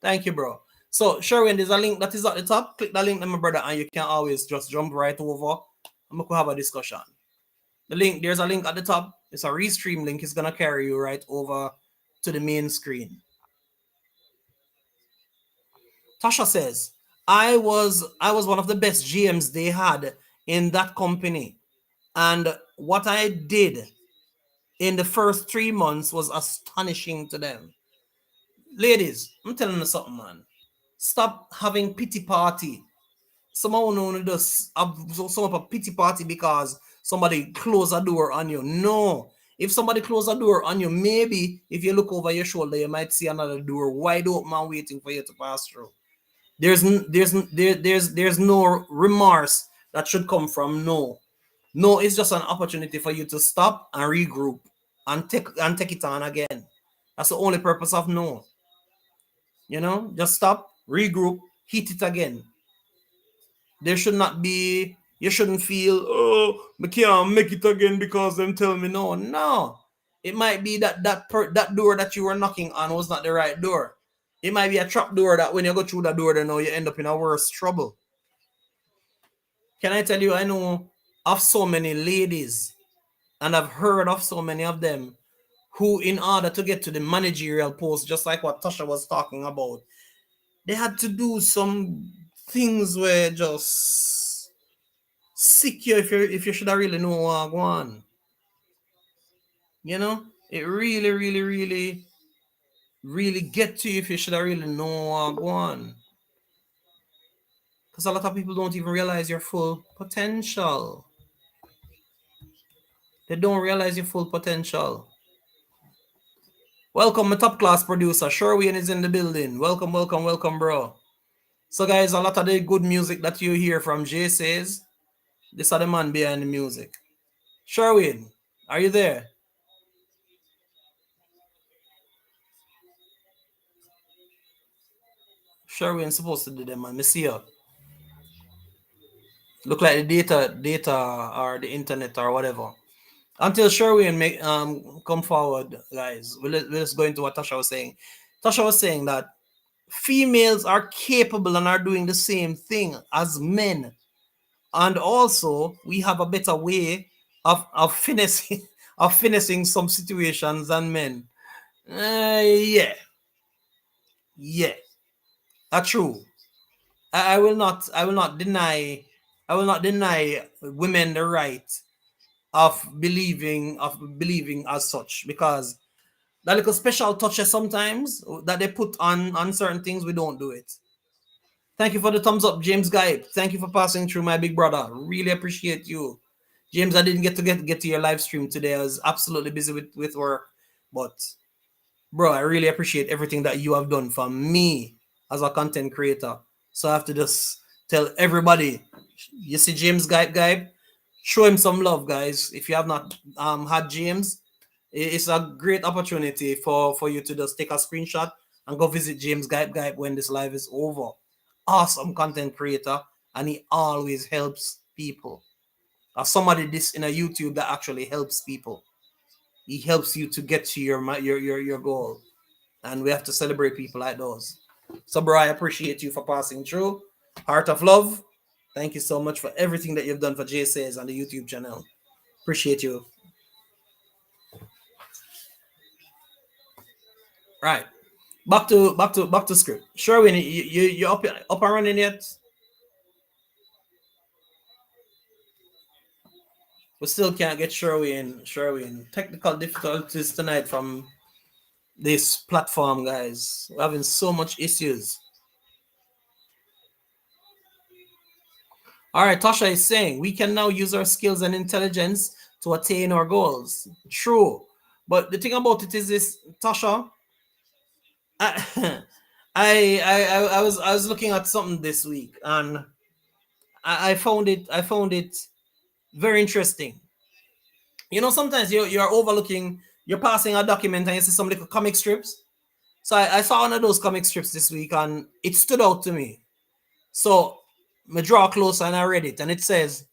Thank you, bro. So Sherwin, there's a link that is at the top. Click that link, my brother, and you can always just jump right over. And we could have a discussion. The link, there's a link at the top. It's a restream link. It's gonna carry you right over to the main screen. Tasha says, I was one of the best GMs they had in that company. And what I did in the first 3 months was astonishing to them. Ladies, I'm telling you something, man. Stop having pity party. Someone who does have some of a pity party because somebody closed a door on you. No. If somebody closed a door on you, maybe if you look over your shoulder, you might see another door wide open and waiting for you to pass through. There's no remorse that should come from no. No, it's just an opportunity for you to stop and regroup and take it on again. That's the only purpose of no. Just stop, regroup, hit it again. There should not be. You shouldn't feel, oh, I can't make it again because them tell me no. No, it might be that door that you were knocking on was not the right door. It might be a trap door that when you go through that door, then now you end up in a worse trouble. Can I tell you, I know of so many ladies, and I've heard of so many of them who, in order to get to the managerial post, just like what Tasha was talking about, they had to do some things where just sick you if you should have really know what go on. It really, really, really, really get to you if you should have really know what go on. Because a lot of people don't even realize your full potential. They don't realize your full potential. Welcome, my top class producer. Sherwin is in the building. Welcome, welcome, welcome, bro. So, guys, a lot of the good music that you hear from Jay says, this are the man behind the music. Sherwin, are you there? Sherwin's supposed to do them, man. Me see you. Look like the data or the internet or whatever. Until Sherwin make come forward, guys. We'll just go into what Tasha was saying. Tasha was saying that females are capable and are doing the same thing as men. And also we have a better way of finessing of finessing some situations than men. Yeah. That's true. I will not deny women the right of believing as such, because that little special touches sometimes that they put on certain things, we don't do it. Thank you for the thumbs up, James Guy. Thank you for passing through, my big brother. Really appreciate you. James, I didn't get to your live stream today. I was absolutely busy with work. But bro, I really appreciate everything that you have done for me as a content creator. So I have to just tell everybody, you see James Guy, show him some love, guys. If you have not had James, it's a great opportunity for you to just take a screenshot and go visit James Guy when this live is over. Awesome content creator, and he always helps people. As somebody this in a YouTube that actually helps people. He helps you to get to your goal, and we have to celebrate people like those. So, bro, I appreciate you for passing through. Heart of love. Thank you so much for everything that you've done for Jay Says on the YouTube channel. Appreciate you. Right. Back to script. Sherwin, you up and running yet? We still can't get Sherwin. Technical difficulties tonight from this platform, guys. We're having so much issues. All right, Tasha is saying we can now use our skills and intelligence to attain our goals. True. But the thing about it is this, Tasha, I I was looking at something this week, and I found it very interesting. Sometimes you're overlooking, you're passing a document and you see some little comic strips, So I saw one of those comic strips this week and it stood out to me. So I draw closer and I read it, and it says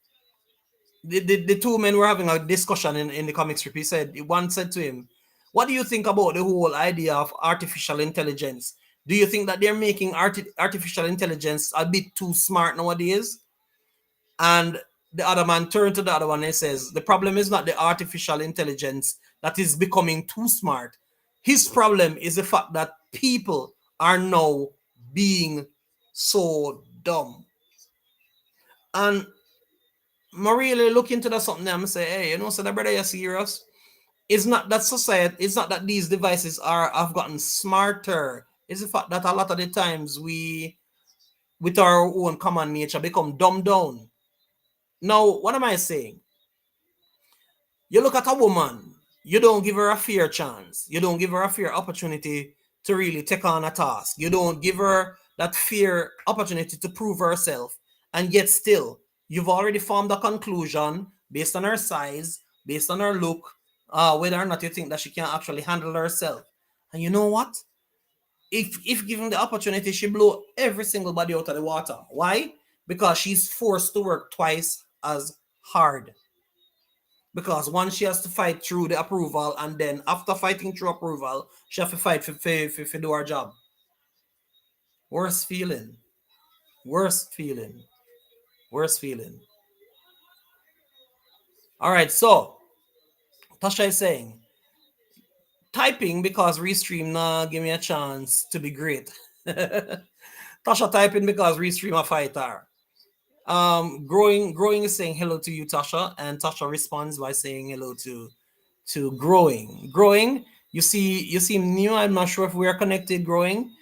the two men were having a discussion in the comic strip. He said, one said to him, "What do you think about the whole idea of artificial intelligence? Do you think that they're making artificial intelligence a bit too smart nowadays?" And the other man turned to the other one and says, "The problem is not the artificial intelligence that is becoming too smart. His problem is the fact that people are now being so dumb." And I really look into that something and say, hey, so the brother, you're serious? It's not that society, it's not that these devices have gotten smarter. It's the fact that a lot of the times we, with our own common nature, become dumbed down. Now, what am I saying? You look at a woman, you don't give her a fair chance. You don't give her a fair opportunity to really take on a task. You don't give her that fair opportunity to prove herself. And yet still, you've already formed a conclusion based on her size, based on her look, whether or not you think that she can actually handle herself. And you know what? If given the opportunity, she blow every single body out of the water. Why? Because she's forced to work twice as hard. Because once she has to fight through the approval, and then after fighting through approval, she have to fight for do her job. Worst feeling. Worst feeling. Worst feeling. All right, so Tasha is saying, typing because Restream nah give me a chance to be great. Tasha typing because Restream a fighter. Growing is saying hello to you, Tasha, and Tasha responds by saying hello to growing. You seem new. I'm not sure if we are connected. Growing,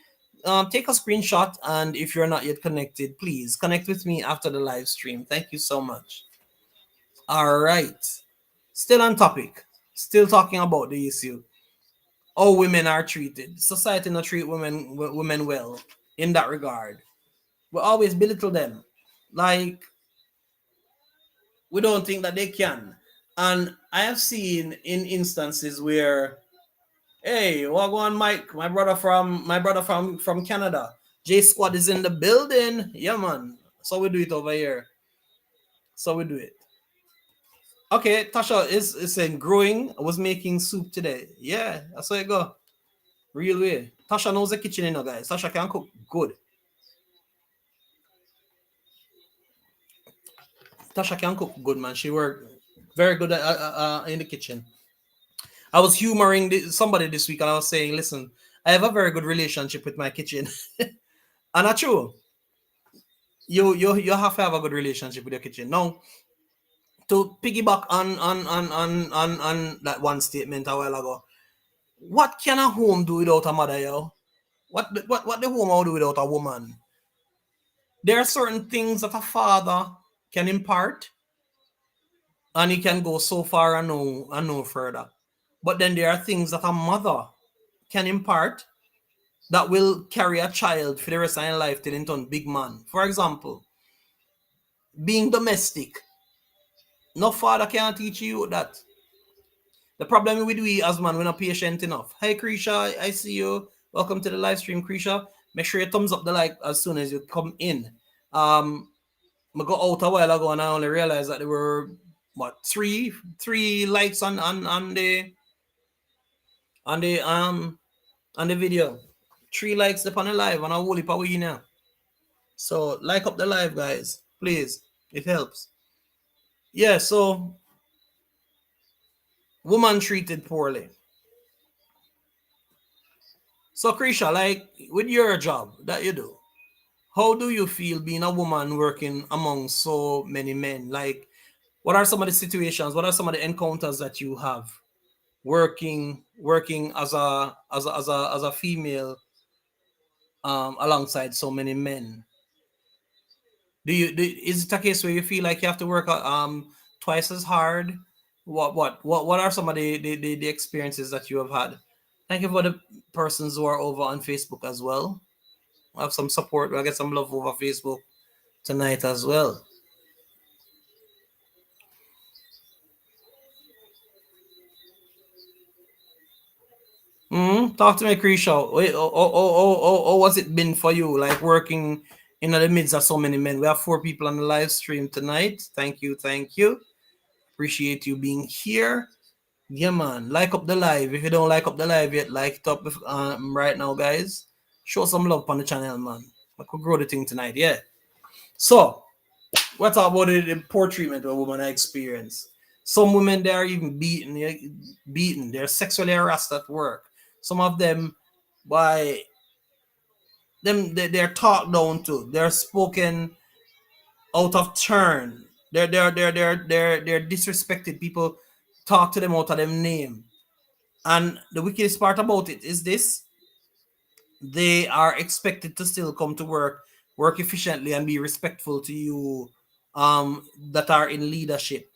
take a screenshot, and if you're not yet connected, please connect with me after the live stream. Thank you so much. All right, still on topic, still talking about the issue. How women are treated. Society not treat women well in that regard. We always belittle them, like we don't think that they can. And I have seen in instances where, hey, what on, Mike? My brother from Canada. J Squad is in the building. Yeah, man. So we do it over here. So we do it. Okay, Tasha is saying growing. I was making soup today. Yeah, that's how it go. Real way. Tasha knows the kitchen, guys. Tasha can cook good. Tasha can cook good, man. She worked very good in the kitchen. I was humoring somebody this week, and I was saying, listen, I have a very good relationship with my kitchen. And that's true. You have to have a good relationship with your kitchen. Now, to piggyback on that one statement a while ago, what can a home do without a mother, yo? What the home will do without a woman? There are certain things that a father can impart, and he can go so far and no further. But then there are things that a mother can impart that will carry a child for the rest of their life till into a big man. For example, being domestic. No father can teach you that. The problem with we as man, we're not patient enough. Hey Krisha, I see you. Welcome to the live stream, Krisha. Make sure you thumbs up the like as soon as you come in. I got out a while ago and I only realized that there were three likes on the on the video. 3 likes upon the live and a whole heap of we now. So like up the live, guys. Please. It helps. Yeah, so woman treated poorly. So Krisha, like with your job that you do, how do you feel being a woman working among so many men? Like what are some of the situations, what are some of the encounters that you have working as a female alongside so many men? Is it a case where you feel like you have to work twice as hard? What are some of the experiences that you have had? Thank you for the persons who are over on Facebook as well. I have some support. We'll get some love over Facebook tonight as well. Talk to me, Krisha. Wait, what's it been for you? Like working in the midst of so many men. We have 4 people on the live stream tonight. Thank you, thank you. Appreciate you being here. Yeah, man. Like up the live. If you don't like up the live yet, like it up right now, guys. Show some love on the channel, man. I could grow the thing tonight. Yeah. So, what about the poor treatment of women I experience? Some women they are even beaten, beaten. They're sexually harassed at work. Some of them by them they're talked down to. They're spoken out of turn. They're disrespected. People talk to them out of them name. And the wickedest part about it is this: they are expected to still come to work, work efficiently, and be respectful to you that are in leadership.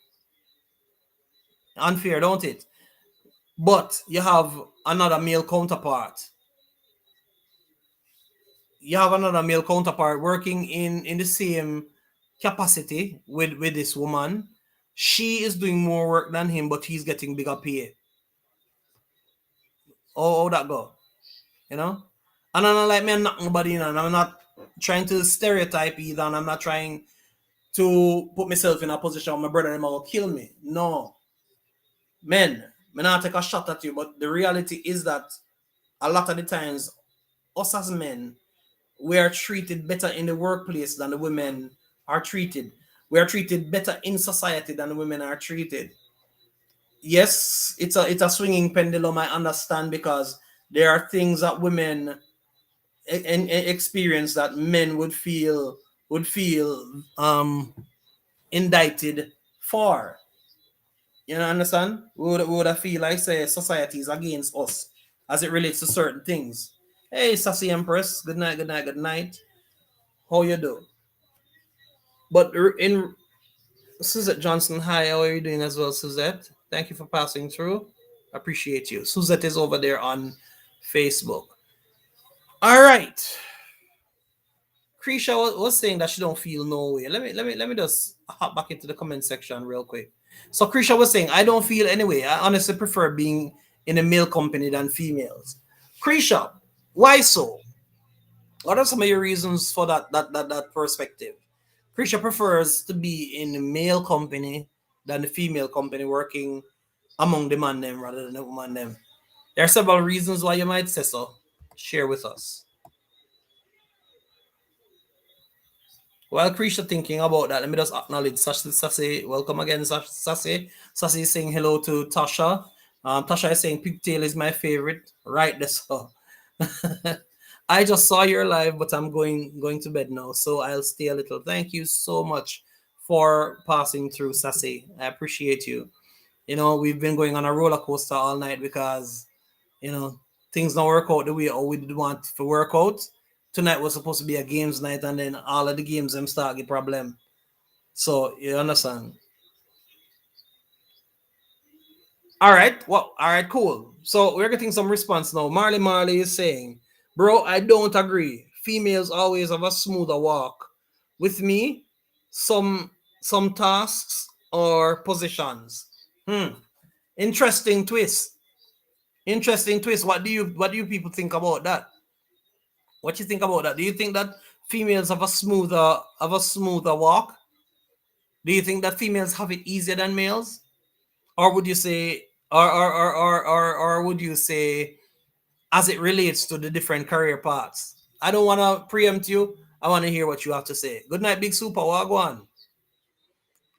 Unfair, don't it? But you have another male counterpart. You have another male counterpart working in the same capacity with this woman. She is doing more work than him, but he's getting bigger pay. Oh, that go, you know? And I'm not like me, I'm not nobody, and I'm not trying to stereotype either, and I'm not trying to put myself in a position where my brother and will kill me. No, men, me not take a shot at you, but the reality is that a lot of the times, us as men, we are treated better in the workplace than the women are treated. We are treated better in society than the women are treated. Yes, it's a swinging pendulum. I understand because there are things that women experience that men would feel indicted for. You know, understand? We would feel like say society is against us as it relates to certain things. Hey, Sassy Empress, good night, good night, good night. How you do? But in Suzette Johnson, hi, how are you doing as well, Suzette? Thank you for passing through. Appreciate you. Suzette is over there on Facebook. All right. Krisha was saying that she don't feel no way. Let me just hop back into the comment section real quick. So Krisha was saying, I don't feel anyway. I honestly prefer being in a male company than females. Krisha, why so? What are some of your reasons for that perspective? Krisha prefers to be in a male company than the female company, working among the man them rather than the woman them. There are several reasons why you might say so. Share with us. While Krisha thinking about that, let me just acknowledge Sassy. Welcome again, Sassy. Sassy is saying hello to Tasha. Tasha is saying pigtail is my favorite. Right, that's all. I just saw your live, but I'm going to bed now, so I'll stay a little. Thank you so much for passing through, Sassy. I appreciate you. You know, we've been going on a roller coaster all night because you know things don't work out the way we did want to work out. Tonight was supposed to be a games night, and then all of the games them start get problem. So you understand? All right. Well, all right, cool. So we're getting some response now. Marley is saying, "Bro, I don't agree. Females always have a smoother walk. With me, some some tasks or positions. Hmm. Interesting twist. Interesting twist. What do you people think about that? What you think about that? Do you think that females have a smoother walk? Do you think that females have it easier than males? Or would you say or would you say as it relates to the different career paths? I don't want to preempt you. I want to hear what you have to say. Good night, Big Super. Wagwan.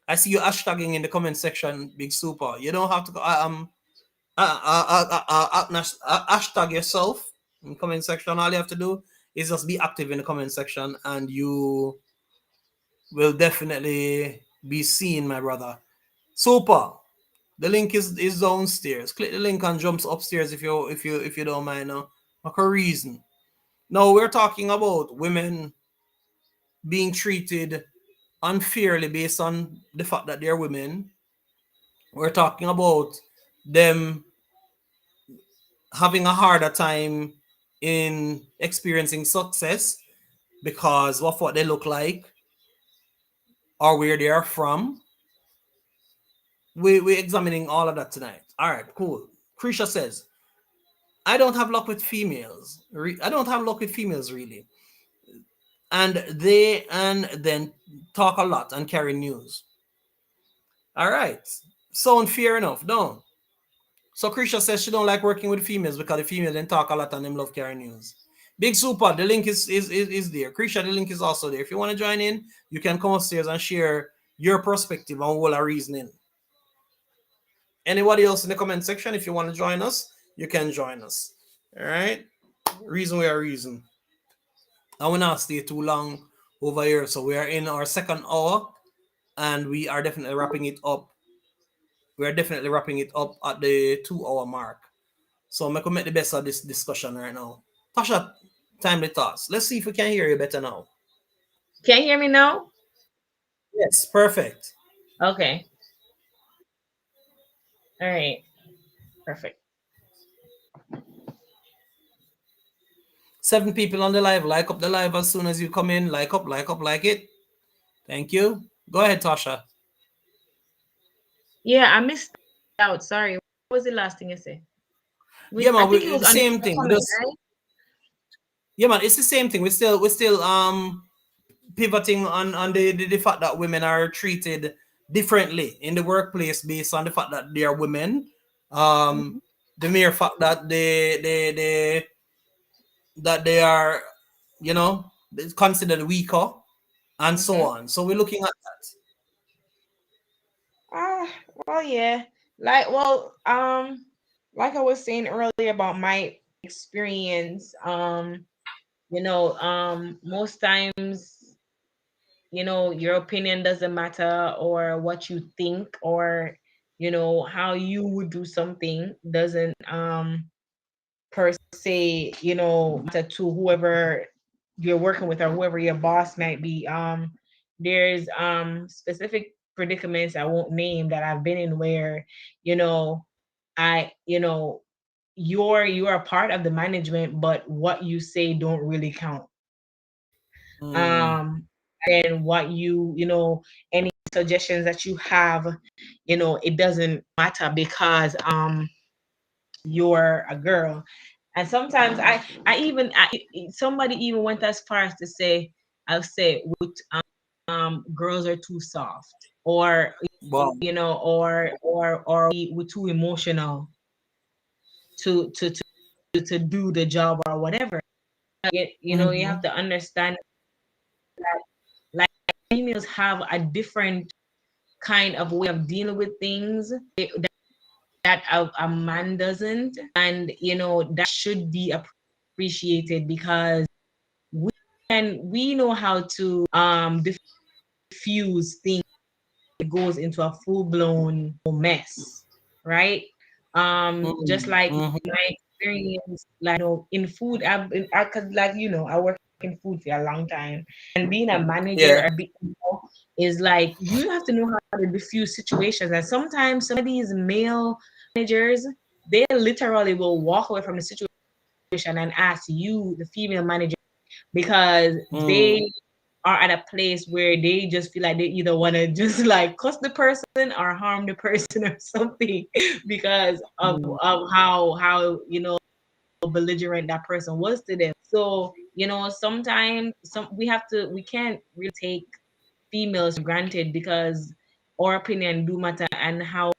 I see you hashtagging in the comment section, Big Super. You don't have to hashtag yourself in the comment section. All you have to do is just be active in the comment section, and you will definitely be seen, my brother. Super. The link is downstairs. Click the link and jumps upstairs if you don't mind. Now, like a reason. Now we're talking about women being treated unfairly based on the fact that they're women. We're talking about them having a harder time in experiencing success because of what they look like or where they are from. We're examining all of that tonight. All right, cool. Krisha says, I don't have luck with females. I don't have luck with females really, and they and then talk a lot and carry news. All right, sound fair enough, don't? So Krisha says she don't like working with females because the females then talk a lot and them love carry news. Big Super, the link is there. Krisha, the link is also there. If you want to join in, you can come upstairs and share your perspective on what our reasoning. Anybody else in the comment section, if you want to join us, you can join us. All right. Reason we are reason. I will not stay too long over here. So we are in our second hour and we are definitely wrapping it up. We are definitely wrapping it up at the 2 hour mark. So I'm gonna make the best of this discussion right now. Tasha, timely thoughts. Let's see if we can hear you better now. Can you hear me now? Yes, perfect. Okay. All right. Perfect. 7 people on the live. Like up the live as soon as you come in. Like up, like it. Thank you. Go ahead, Tasha. Yeah, I missed out. Sorry. What was the last thing you said? Yeah, I man. think it was The on the same thing. We comment, just yeah, man. It's the same thing. We're still pivoting on the fact that women are treated differently in the workplace based on the fact that they are women. Um, right? the mere fact that they are, you know, considered weaker and so Mm-hmm. on. So we're looking at that. Ah, well, yeah. Like, well, like I was saying earlier about my experience, most times, your opinion doesn't matter, or what you think, or how you would do something doesn't per se, matter to whoever you're working with or whoever your boss might be. There's specific predicaments I won't name that I've been in where, you know, I, you're a part of the management, but what you say don't really count. Mm, Um, and what any suggestions that you have, it doesn't matter because you're a girl. And sometimes somebody even went as far as to say, I'll say, girls are too soft, or wow. we're too emotional to do the job or whatever. You have Mm-hmm. to understand, like, females have a different kind of way of dealing with things that a man doesn't, and that should be appreciated because we know how to diffuse things. It goes into a full-blown mess, right? Just like Mm-hmm. my experience, like, in food, cause, like, I work in food for a long time, and being a manager Yeah. is like, you have to know how to diffuse situations. And sometimes some of these male managers, they literally will walk away from the situation and ask you, the female manager, because Mm, they are at a place where they just feel like they either want to just like cuss the person or harm the person or something because mm, of how belligerent that person was to them. So sometimes we can't really take females for granted because our opinion do matter, and how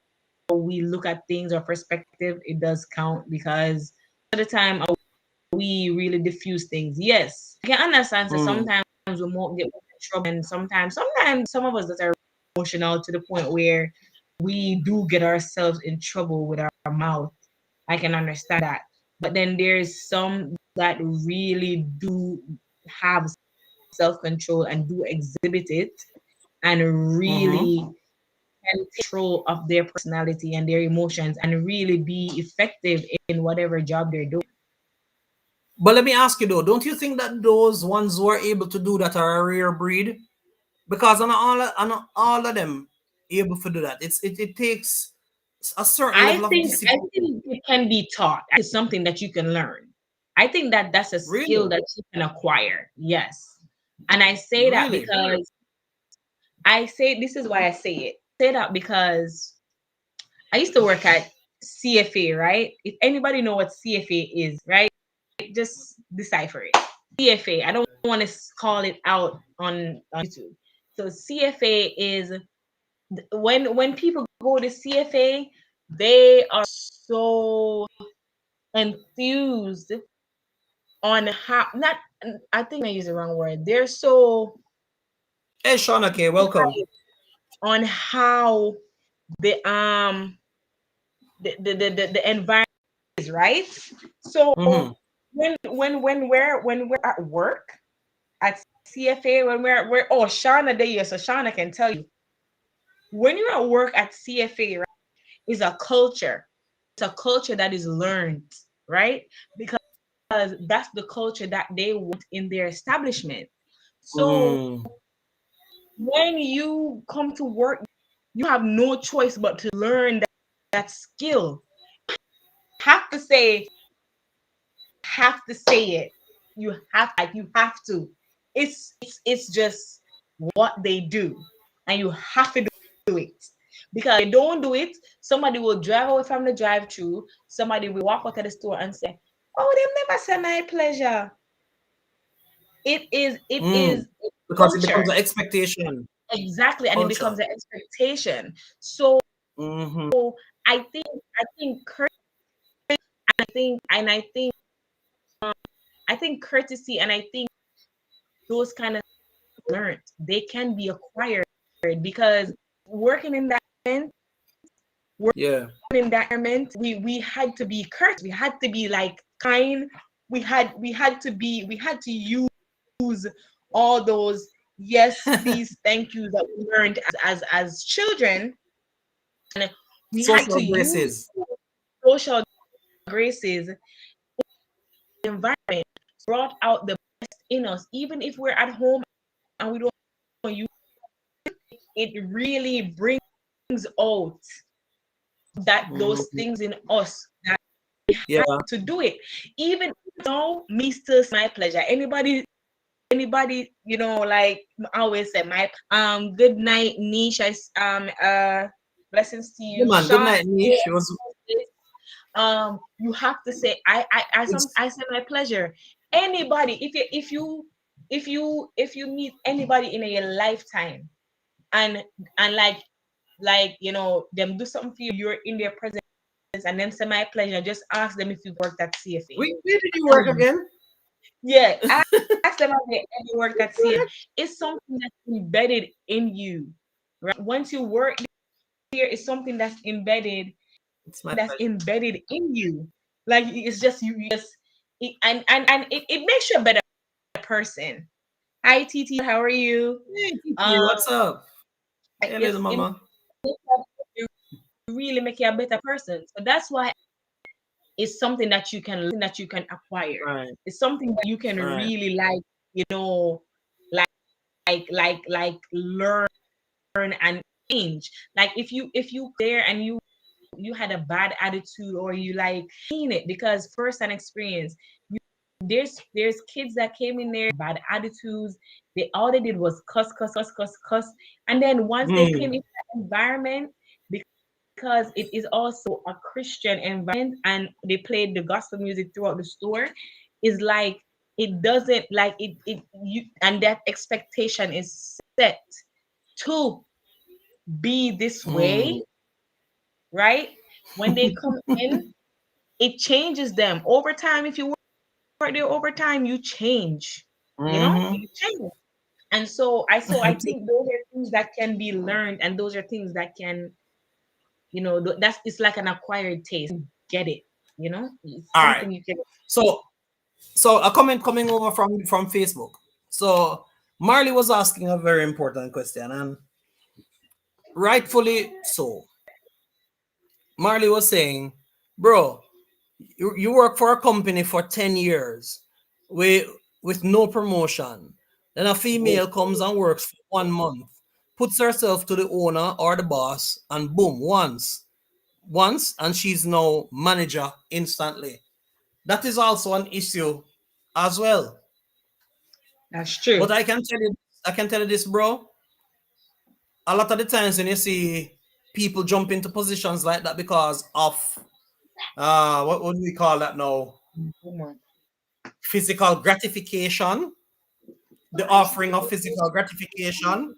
we look at things or perspective, it does count, because at the time we really diffuse things. Yes, I can understand that mm, sometimes we won't get in trouble, and sometimes some of us that are emotional to the point where we do get ourselves in trouble with our mouth. I can understand that. But then there's some that really do have self control and do exhibit it, and mm-hmm. really can take control of their personality and their emotions and really be effective in whatever job they're doing. But let me ask you though, don't you think that those ones who are able to do that are a rare breed? Because not all of them able to do that. It takes a certain I level of think I discipline. think it can be taught. It's something that you can learn. I think that that's a skill Really, that you can acquire. Yes. And I say that really. because I say this is why I say it. Say that because I used to work at CFA, right? If anybody know what CFA is, right? Just decipher it. CFA. I don't want to call it out on YouTube. So CFA is when people go to CFA, they are so enthused on how not I think I use the wrong word. They're so Hey, Shauna K, welcome. on how the the environment is, right? So Mm-hmm. when we're at work at CFA, when we're oh Shauna there, so Shauna can tell you when you're at work at CFA, right, is a culture. It's a culture that is learned, right? Because that's the culture that they want in their establishment. So Mm. when you come to work, you have no choice but to learn that skill. Have to say, have to say it. You have to. It's just what they do, and you have to do it. Because if you don't do it, somebody will drive away from the drive-through. Somebody will walk out of the store and say, "Oh, they never say my pleasure." It is Mm. Because it becomes culture. an expectation. Exactly, and it Culture. becomes an expectation. So Mm-hmm. I think I think courtesy, and I think those kind of learned, they can be acquired because working in that environment, Yeah. we had to be courteous, we had to be like kind, we had to use all those yes please thank you that we learned as children, and we had Social to use graces. social graces environment brought out the best in us, even if we're at home and we don't use it, really brings out that those Mm-hmm. things in us that Yeah. had to do it. Even though me still my pleasure. Anybody, like I always say my good night, Niche. Blessings to Yeah, you, man. Good Sean. night, Niche. It was. You have to say It's I say my pleasure. Anybody, if you meet anybody in your lifetime, and like them do something for you, you're in their presence, and them say my pleasure, just ask them if you worked at CFA. where did you Tell work you. again? Yeah, ask them if they ever worked at CFA. It's something that's embedded in you, right? Once you work here, it's something It's my that's pleasure. embedded in you. Like it's just you just and it makes you a better person. Hi TT, how are you? Hey, Kiki, Um, what's up? Hey, little it mama. really make you a better person. So that's why it's something that you can acquire. Right. It's something that you can Right. really you know, like learn and change. Like if you there and you had a bad attitude, or you like mean it, because first hand experience, there's kids that came in there bad attitudes. They all they did was cuss, cuss, cuss, cuss, cuss. And then once they came Mm. into that environment, because it is also a Christian environment and they played the gospel music throughout the store, is like it doesn't like it you, and that expectation is set to be this way, Mm. right? When they come in, it changes them over time. If you work there over time, you change, Mm-hmm. you change. And so I think those are things that can be learned, and those are things that can, that's it's like an acquired taste. Get it, it's All right. something you can. So, so a comment coming over from Facebook. So Marley was asking a very important question, and rightfully so. Marley was saying, "Bro, you work for a company for 10 years with no promotion. Then a female comes and works for 1 month, puts herself to the owner or the boss, and boom, once, and she's now manager instantly. That is also an issue as well. That's true. But I can tell you this, bro. A lot of the times when you see people jump into positions like that because of what would we call that now? Come on. Physical gratification, the offering of physical gratification,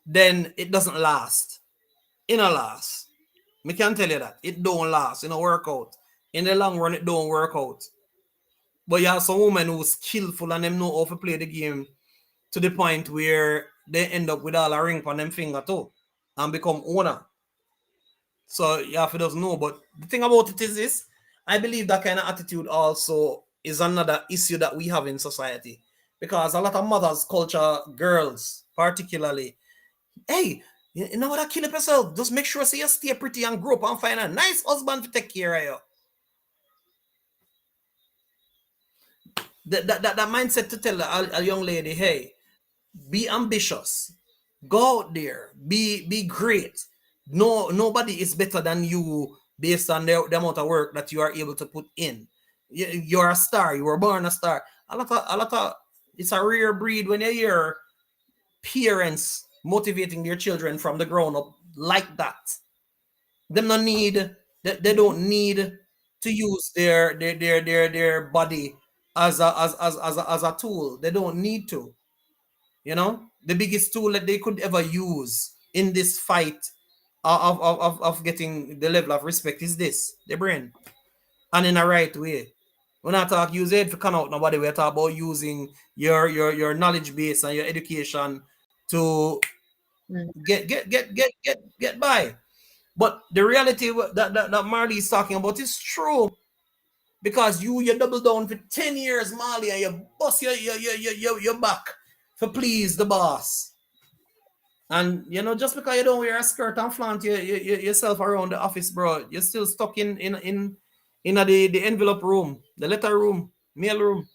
then it doesn't last. In a last. Me can tell you that. It don't last in a workout. In the long run, it don't work out. But you have some women who's skillful and them know how to play the game to the point where they end up with all a ring on them finger too and become owner. So you have to just know. But the thing about it is this, I believe that kind of attitude also is another issue that we have in society. Because a lot of mothers, culture, girls particularly, hey, you know what, I kill up yourself. Just make sure so you stay pretty and grow up and find a nice husband to take care of you. That mindset to tell a young lady, hey, be ambitious, go out there, be great. No, nobody is better than you based on the amount of work that you are able to put in. You're a star. You were born a star. A lot of it's a rare breed when you hear parents motivating their children from the ground up like that. Them no need they don't need to use their body as a tool. They don't need to. You know, the biggest tool that they could ever use in this fight of getting the level of respect is this, the brain, and in a right way. We're not talking use it for count out nobody. We're talking about using your knowledge base and your education to Mm. get by. But the reality that Marley is talking about is true because you double down for 10 years, Marley, and you bust your back for please the boss. And just because you don't wear a skirt and flaunt yourself around the office, bro, you're still stuck in the envelope room, the letter room, mail room.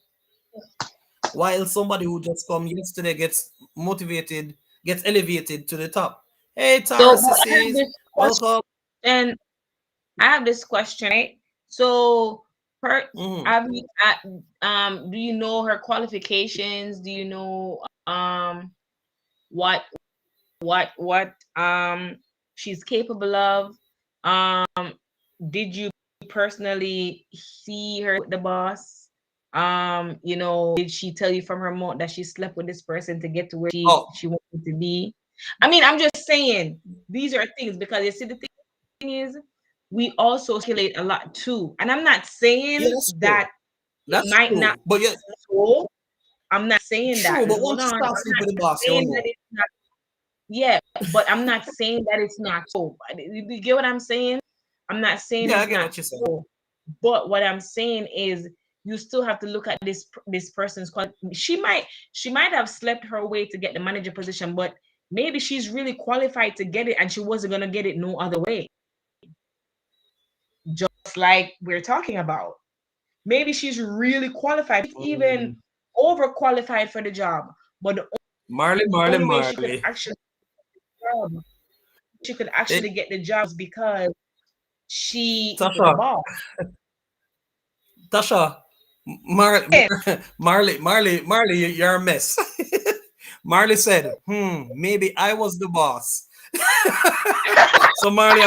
While somebody who just come yesterday gets motivated, gets elevated to the top. Hey, So Taurus but I have says, this welcome. question. I have this question, right? So her Mhm. have you do you know her qualifications? Do you know what what she's capable of? Did you personally see her with the boss? Did she tell you from her mouth that she slept with this person to get to where Oh, she wanted to be? I mean, I'm just saying these are things because you see the thing is we also speculate a lot too. And I'm not yeah, saying that's true. that it That's might not true. But yeah, be so. I'm not saying true. that. But Hold once you on. I'm start sleeping not with the boss, you saying that know. it's not. Yeah, but I'm not saying that it's not so. You get what I'm saying? I'm not saying Yeah, I it's get not what you're saying. so. But what I'm saying is you still have to look at this person's she might have slept her way to get the manager position, but maybe she's really qualified to get it and she wasn't gonna get it no other way. Just like we're talking about. Maybe she's really qualified, even Mm. overqualified for the job. But the Marley, Marley, only way she could Marley. actually job, she could Hey, actually get the job is because she is the Tasha, boss. Tasha, And Marley, you're a mess. Marley said, maybe I was the boss. So Marley,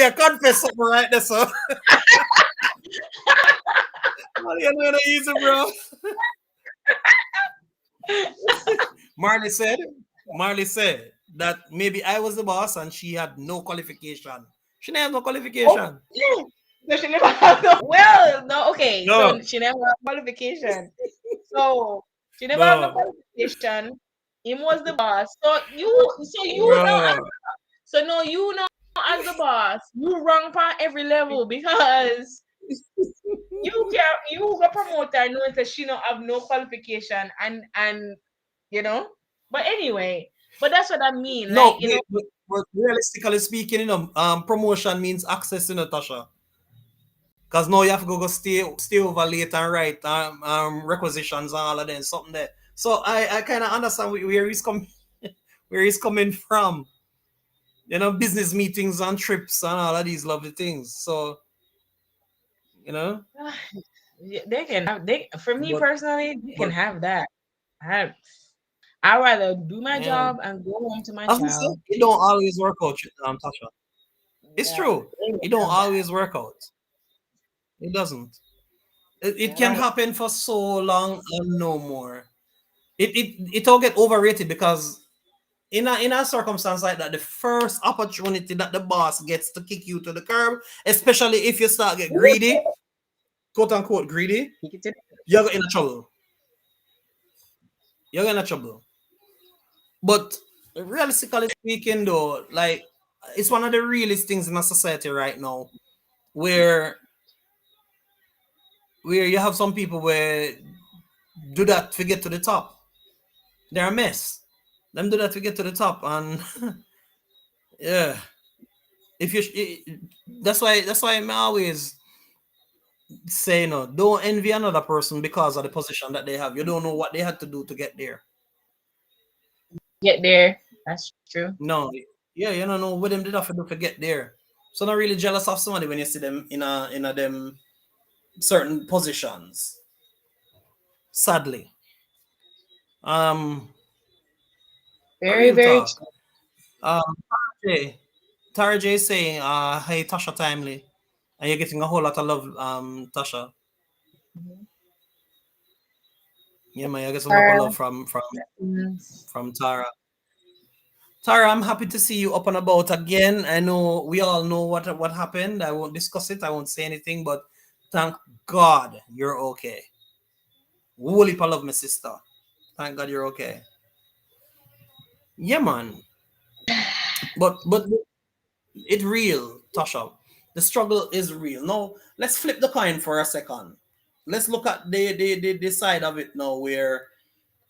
I confess something right there, so Marley, I know that easy, bro. Marley said, Marley said that maybe I was the boss and she had no qualification. She didn't have no oh, qualification. yeah. So she never have no well, no, okay. No, So she never have qualification. So she never have no no, qualification. Him was the boss. So you know bro. so no you know as the boss, you wrong on every level because you can you go promote her knowing that she don't have no qualification and you know. But anyway, but that's what I mean. No, Like, but realistically speaking, promotion means access to Natasha. Because now you have to go stay over late and write requisitions and all of them, something there. So I kind of understand where he's coming where he's coming from. Business meetings and trips and all of these lovely things. So, you know, yeah, they can have they for me but personally, they can but have that. I I rather do my yeah. job and go home to my As we said, child. it don't always work out, Tasha. It's Yeah, true. they It will don't come back. always work out. It doesn't. It can Yeah. happen for so long and no more. It all get overrated because in a circumstance like that, the first opportunity that the boss gets to kick you to the curb, especially if you start get greedy, quote unquote greedy, You can take you're in trouble. You're in trouble. But realistically speaking, though, like it's one of the realest things in a society right now where you have some people where do that to get to the top. They're a mess. Them do that to get to the top, and yeah, if you, that's why I'm always say no. Don't envy another person because of the position that they have. You don't know what they had to do to get there. get there. That's true. No, yeah, you don't know what them did have to do to get there. So not really jealous of somebody when you see them in a them certain positions. Sadly, um, a Very, real very talk. true. Um, J, Tara J is saying, hey Tasha Timely, and you're getting a whole lot of love, Tasha. Mhm. Yeah, man, I get some Or, love from mm, from Tara. Tara, I'm happy to see you up and about again. I know we all know what happened. I won't discuss it. I won't say anything, but thank God you're okay. Holy love, my sister. Thank God you're okay. Yeah, man. But it real, Tasha. The struggle is real. Now let's flip the coin for a second. Let's look at the side of it now, where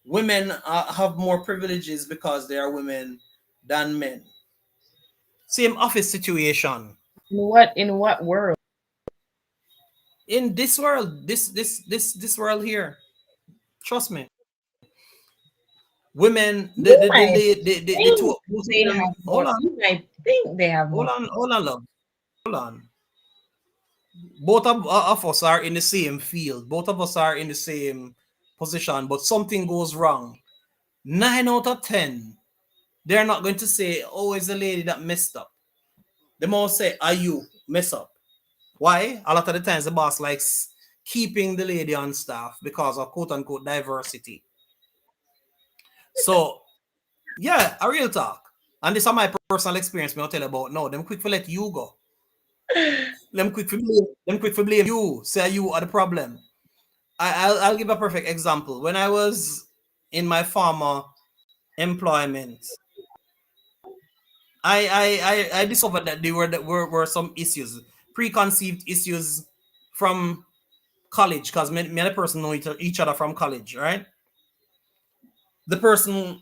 women have more privileges because they are women than men. Same office situation. in what world? In this world, this world here, trust me, women, You might the think two, both of they them, have more. You might think they have more. hold on, love, hold on. Both of us are in the same field. Both of us are in the same position, but something goes wrong. 9 out of 10, they're not going to say, "Oh, it's the lady that messed up." They must say, "Are you mess up?" Why? A lot of the times, the boss likes keeping the lady on staff because of quote unquote diversity. So yeah, a real talk. And this is my personal experience. Me, I'll tell you about. No, them quick for let you go. Them quick for blame you. Say you are the problem. I'll give a perfect example. When I was in my former employment, I discovered that there were some issues, preconceived issues from college, because many person know each other from college, right? The person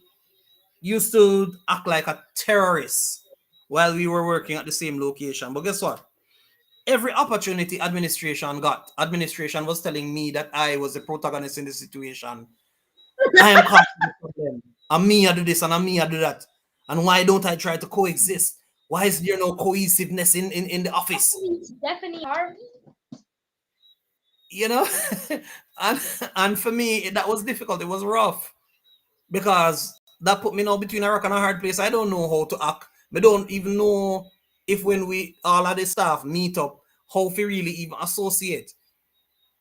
used to act like a terrorist while we were working at the same location. But guess what? Every opportunity administration was telling me that I was the protagonist in the situation. I am causing the problem. And me, I do this and me, I do that. And why don't I try to coexist? Why is there no cohesiveness in the office? You know? and and for me, that was difficult. It was rough because that put me now between a rock and a hard place. I don't know how to act. I don't even know if when we all of the staff meet up, how we really even associate.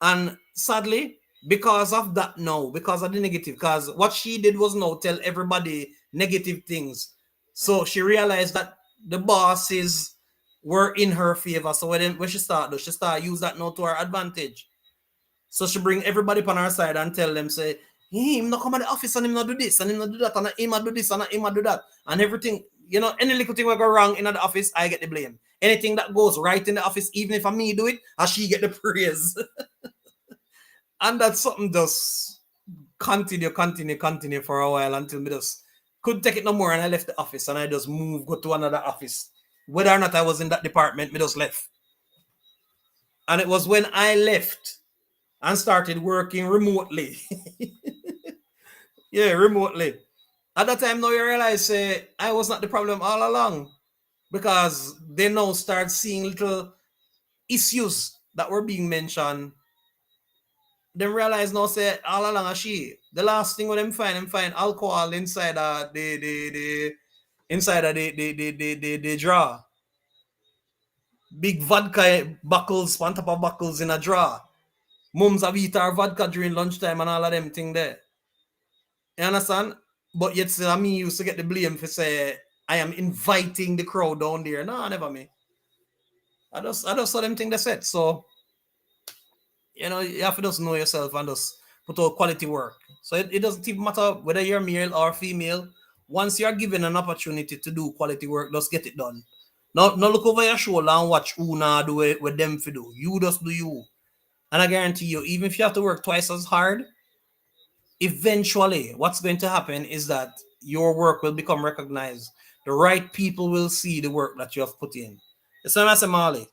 And sadly, because of that now, because of the negative, because what she did was now tell everybody negative things. So she realized that the bosses were in her favor. So when she start use that now to her advantage. So she bring everybody on her side and tell them, say, hey, him not come at the office and him not do this and him not do that and him not do this and him not do that. And everything, any little thing will go wrong in the office, I get the blame. Anything that goes right in the office, even if I me do it, and she get the praise. And that's something just continue for a while until me just couldn't take it no more, and I left the office and I just go to another office. Whether or not I was in that department, me just left. And it was when I left and started working remotely. Yeah, remotely. At that time, now you realize I was not the problem all along, because they now start seeing little issues that were being mentioned. Them realize now say all along a she. The last thing when them find alcohol inside the inside of the drawer. big vodka buckles on top of buckles in a drawer. Mums have eat our vodka during lunchtime and all of them thing there. You understand? But yet still me used to get the blame for say I am inviting the crowd down there. No, never me. I just saw them thing they said. So you have to just know yourself and just put out quality work. So it doesn't even matter whether you're male or female. Once you're given an opportunity to do quality work, just get it done. Not look over your shoulder and watch who now do it with them for do. You just do you. And I guarantee you, even if you have to work twice as hard, eventually what's going to happen is that your work will become recognized. The right people will see the work that you have put in. It's not as a Marley.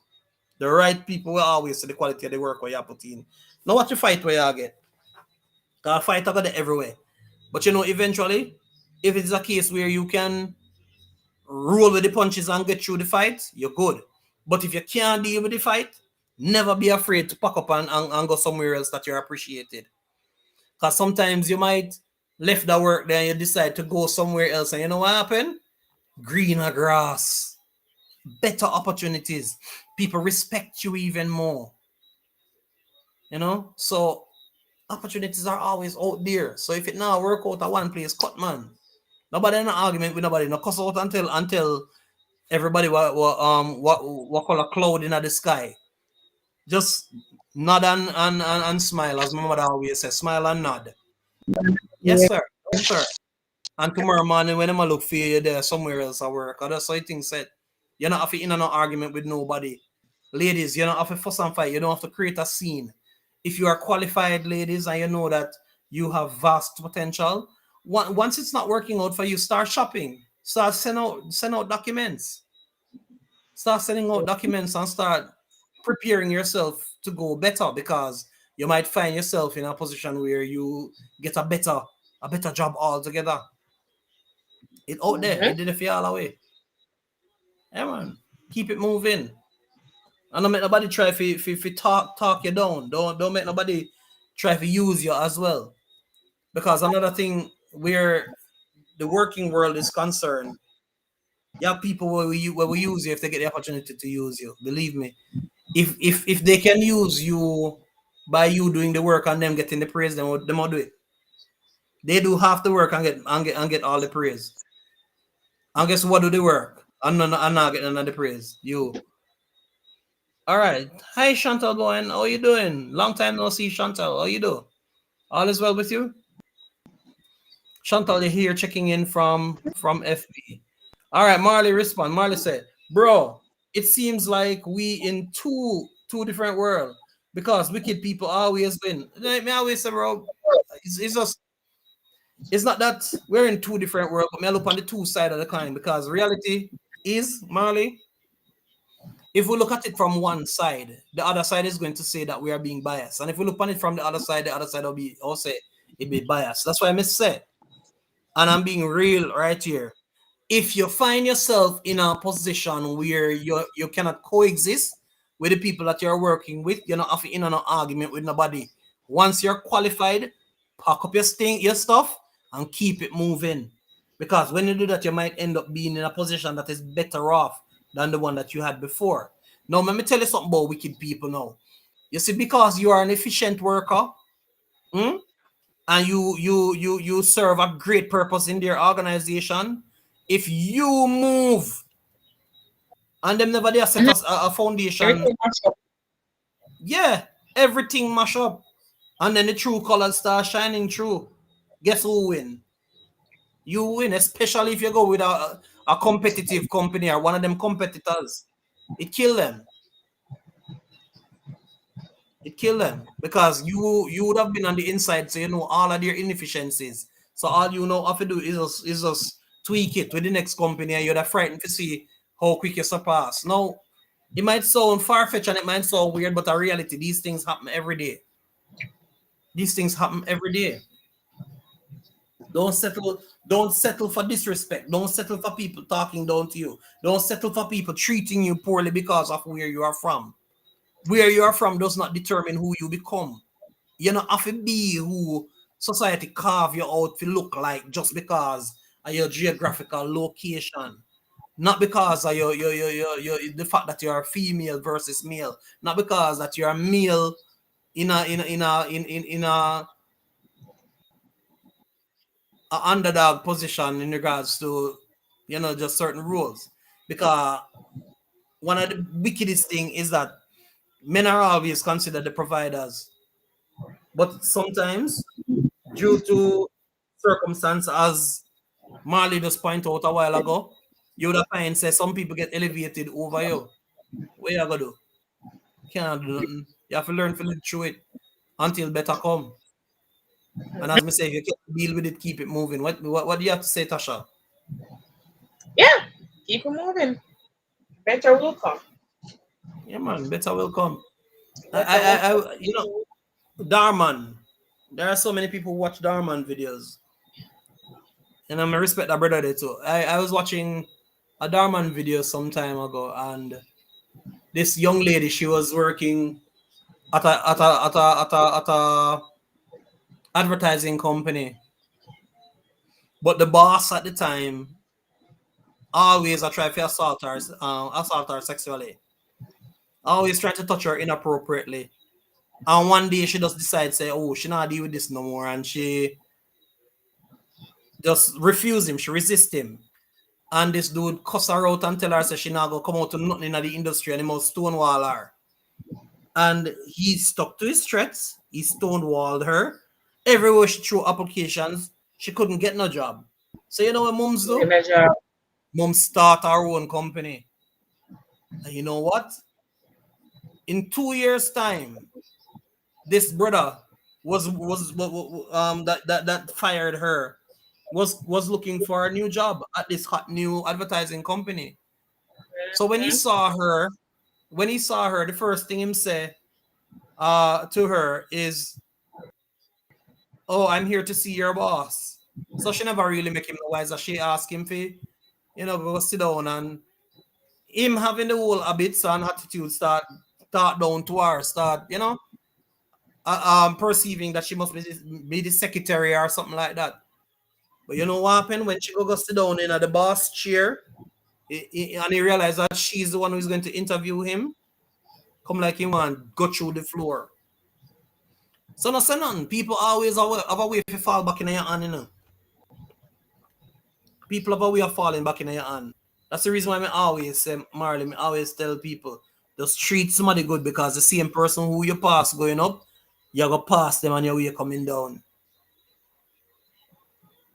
The right people will always see the quality of the work where you put in. Now what you fight where you get. Because fight are there everywhere. But eventually, if it's a case where you can roll with the punches and get through the fight, you're good. But if you can't deal with the fight, never be afraid to pack up and go somewhere else that you're appreciated. Because sometimes you might left the work there and you decide to go somewhere else. And you know what happened? Greener grass, better opportunities. People respect you even more. So opportunities are always out there. So if it now work out at one place, cut man. Nobody in an argument with nobody. No cuss out until everybody what color cloud in the sky. Just nod and smile, as my mother always says. Smile and nod. Yes, Yeah. sir. Yes, sir. And tomorrow morning when I'm look for you there somewhere else at work. Or that's how things said. You're not have to in an argument with nobody. Ladies, you don't have to fuss and fight. You don't have to create a scene. If you are qualified, ladies, and you know that you have vast potential, once it's not working out for you, start shopping. Start send out documents. Start sending out documents and start preparing yourself to go better because you might find yourself in a position where you get a better job altogether. It out there. Mhm. It did it for you all away. Yeah, man. Keep it moving. And don't make nobody try to talk you down. Don't make nobody try to use you as well. Because another thing where the working world is concerned, you have people where we use you if they get the opportunity to use you. Believe me. If they can use you by you doing the work and them getting the praise, then they will do it. They do half the work and get all the praise. And guess what do the work? And not get none of the praise. You. All right. Hi Chantal Bowen. How you doing? Long time no see, Chantal. How you do? All is well with you? Chantal here checking in from FB. All right, Marley respond. Marley said, "Bro, it seems like we in two different world because wicked people always win." Like me always say, bro, it's just it's not that we're in two different world, but me look on the two side of the coin because reality is Marley. If we look at it from one side, the other side is going to say that we are being biased, and if we look on it from the other side will be also it be biased. That's why I miss say, and I'm being real right here. If you find yourself in a position where you cannot coexist with the people that you're working with, you're not in an argument with nobody. Once you're qualified, pack up your stuff and keep it moving. Because when you do that, you might end up being in a position that is better off than the one that you had before. Now, let me tell you something about wicked people now. You see, because you are an efficient worker, hmm, and you serve a great purpose in their organization, if you move and them never there set Mhm. us a foundation, Everything match up. yeah, everything mash up, and then the true colors start shining through. Guess who win? You win, especially if you go with a competitive company or one of them competitors. It kill them. It kill them because you would have been on the inside, so you know all of their inefficiencies. So all you know have to do is just tweak it with the next company, and you're that frightened to see how quick you surpass. Now, it might sound far fetched and it might sound weird, but in reality, these things happen every day. These things happen every day. Don't settle. Don't settle for disrespect. Don't settle for people talking down to you. Don't settle for people treating you poorly because of where you are from. Where you are from does not determine who you become. You don't have to be who society carve you out to look like just because of your geographical location. Not because of the fact that you're female versus male, not because that you're male in a underdog position in regards to just certain rules. Because one of the wickedest thing is that men are always considered the providers, but sometimes due to circumstance, as Marley just pointed out a while ago, you would have find say some people get elevated over you. What you gonna do? Can't do nothing. You have to learn to live through it until better come. And as me say, if you can't deal with it, keep it moving. What do you have to say, Tasha? Yeah, keep it moving. Better will come. Yeah, man, better will come. Better will come. Darman. There are so many people who watch Darman videos, and I respect that brother there too. I was watching a Darman video some time ago, and this young lady, she was working at a advertising company, but the boss at the time always I try to assault her sexually, always trying to touch her inappropriately. And one day she just decides say, oh, she not deal with this no more, and she just refuse him. She resist him. And this dude cuss her out and tell her say she not gonna come out to nothing in the industry and he must stonewall her. And he stuck to his threats. He stonewalled her. Everywhere she threw applications, she couldn't get no job. So you know what mums do? Measure. Mom start our own company. And you know what? In 2 years' time, this brother that fired her was looking for a new job at this hot new advertising company. So when he saw her, the first thing him say to her is, "Oh, I'm here to see your boss." So she never really make him the wiser. She asked him for, go sit down, and him having the whole habits and attitude start down to her, start, perceiving that she must be the secretary or something like that. But you know what happened when she go sit down in the boss chair, and he realized that she's the one who's going to interview him. Come like him and go through the floor. So no say nothing. People always have a way to fall back in your hand. People have a way of falling back in your hand. That's the reason why I always say, Marley, I always tell people, just treat somebody good, because the same person who you pass going up, you're going to pass them on your way coming down.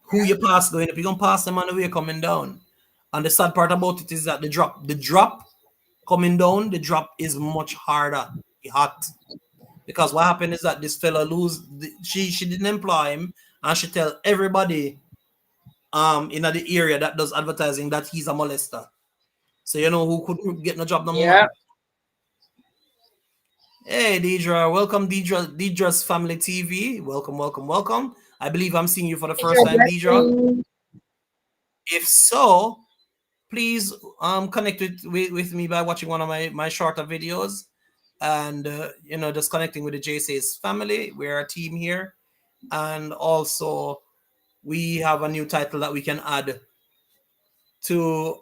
Who you pass going up, you're going to pass them on the way coming down. And the sad part about it is that the drop coming down, the drop is much harder. It's hot. Because what happened is that this fella she didn't employ him, and she tell everybody in the area that does advertising that he's a molester. So you know who couldn't get no job no Yeah. more. Hey Deidre, welcome Deidre's Family TV. Welcome, welcome, welcome. I believe I'm seeing you for the first time, Deidre. If so, please connect with me by watching one of my shorter videos, and just connecting with the JC's family. We're a team here, and also we have a new title that we can add to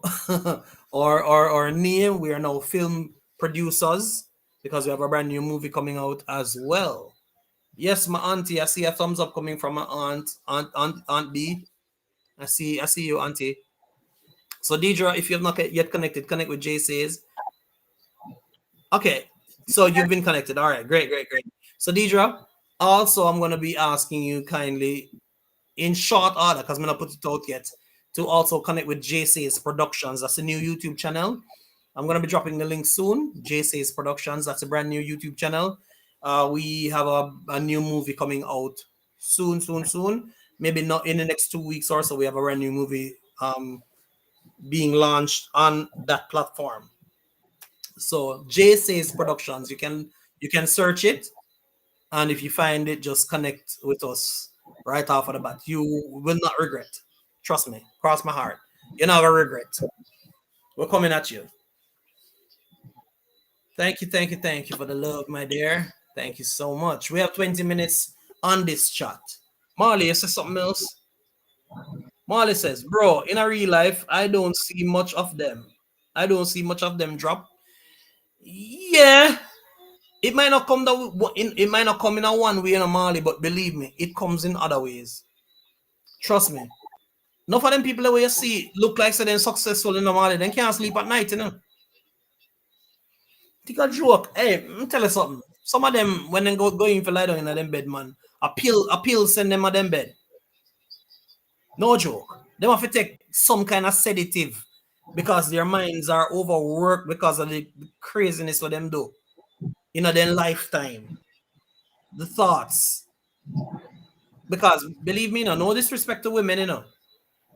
our name. We are now film producers because we have a brand new movie coming out as well. Yes, my auntie, I see a thumbs up coming from my aunt B. I see you, auntie. So Deidre, if you have not yet connected, connect with JC's. Okay, so you've been connected. All right, great, great, great. So Deidre, also I'm gonna be asking you kindly in short order, because I'm not put it out yet, to also connect with JC's Productions. That's a new YouTube channel. I'm gonna be dropping the link soon. JC's Productions. That's a brand new YouTube channel. We have a new movie coming out soon, soon, soon. Maybe not in the next 2 weeks or so. We have a brand new movie being launched on that platform. So JC's Productions. You can search it, and if you find it, just connect with us right off of the bat. You will not regret. Trust me. Cross my heart. You're not gonna regret. We're coming at you. Thank you, thank you, thank you for the love, my dear. Thank you so much. We have 20 minutes on this chat. Marley, you say something else? Marley says, bro, in a real life, I don't see much of them. I don't see much of them drop. Yeah, it might not come it might not come in a one way in a Marley, but believe me, it comes in other ways. Trust me. Enough of them people that you see look like so they're successful in the Marley, they can't sleep at night, you know. Take a joke. Hey, let me tell you something. Some of them when they go in for lie down in them bed, man, a pill send them at them bed. No joke. They have to take some kind of sedative because their minds are overworked because of the craziness what them do. You know, their lifetime. The thoughts. Because believe me, no disrespect to women, you know.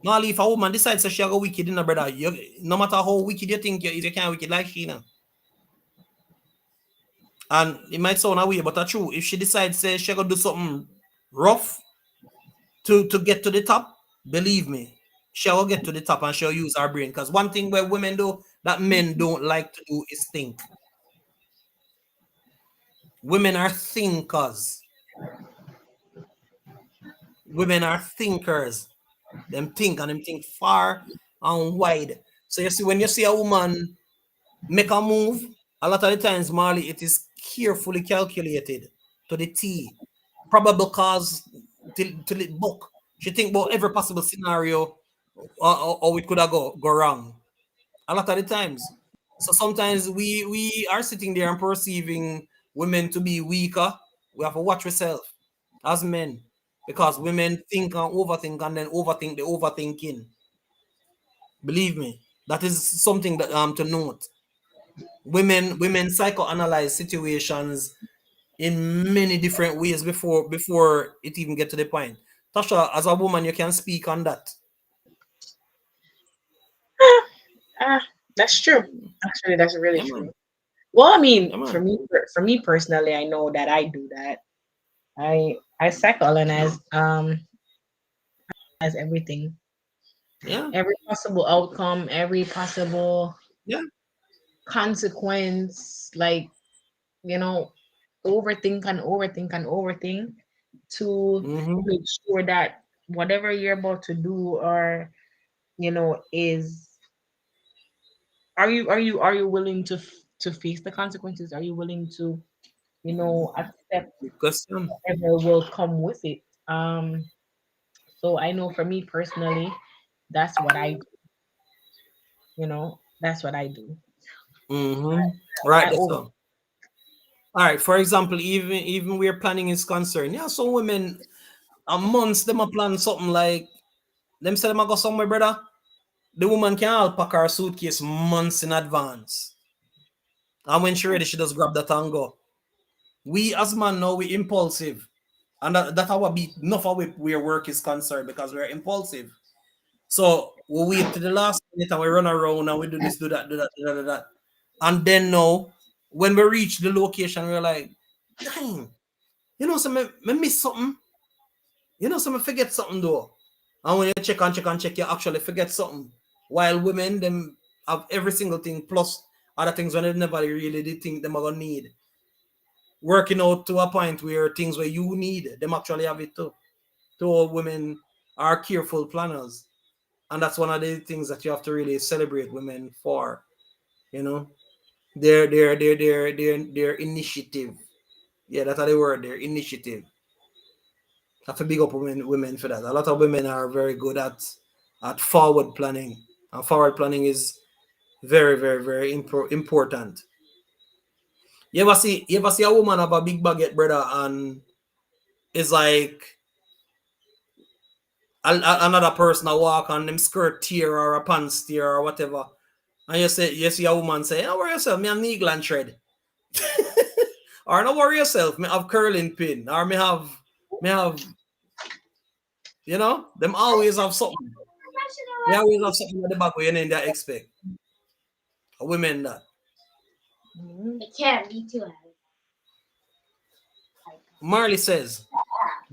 No, if a woman decides that she go wicked, you know, brother, no matter how wicked you think you can't wicked like she, you know. And it might sound a way, but that's true. If she decides say she gonna do something rough to get to the top, believe me, she'll get to the top and she'll use her brain. Because one thing where women do that men don't like to do is think. Women are thinkers. Women are thinkers. Them think and them think far and wide. So you see, when you see a woman make a move, a lot of the times, Marley, it is carefully calculated to the T. Probable cause till it book. She think about every possible scenario or it could have go wrong. A lot of the times. So sometimes we are sitting there and perceiving women to be weaker. We have to watch ourselves as men because women think and then overthink the overthinking. Believe me, that is something that to note. Women psychoanalyze situations in many different ways before it even get to the point. Tasha, as a woman, you can speak on that. Ah, that's true. Actually, that's really Yeah, true. man. Well, I Yeah, mean, man. for me personally, I know that I do that. I psychoanalyze as everything, Yeah, every possible outcome, every possible yeah. consequence. Like, you know, overthink and overthink and overthink to Mm-hmm. make sure that whatever you're about to do or is, are you willing to face the consequences? Are you willing to accept Good question. whatever will come with it? So I know for me personally, that's what I do. That's what I do. Mm-hmm. Right, I that's over all. All right. For example, even where planning is concerned, yeah, some women a months them a plan something like them say them a go somewhere, brother. The woman can all pack her suitcase months in advance. And when she ready, she just grab that and go. We as man now we impulsive. And that our be enough of where work is concerned because we're impulsive. So we wait to the last minute and we run around and we do this, do that, do that, do that, do that. And then now, when we reach the location, we're like, dang, so me miss something. So me forget something though. And when you check and check and check, you actually forget something. While women, them have every single thing plus other things when they never really did think them are gonna need. Working out to a point where things where you need, them actually have it too. So women are careful planners. And that's one of the things that you have to really celebrate women for, you know. Their initiative. Yeah, that's the word, their initiative. I have to big up women for that. A lot of women are very good at forward planning. And forward planning is very, very, very important. You ever see a woman have a big baguette, brother, and it's like another person a walk on them skirt tear or a pants tear or whatever. And you see a woman say, "Don't worry yourself, me have needle and thread." Or don't worry yourself, me have curling pin. Or me have them always have something. They always have something at the back where you need to expect. Women that. Mhm. Marley says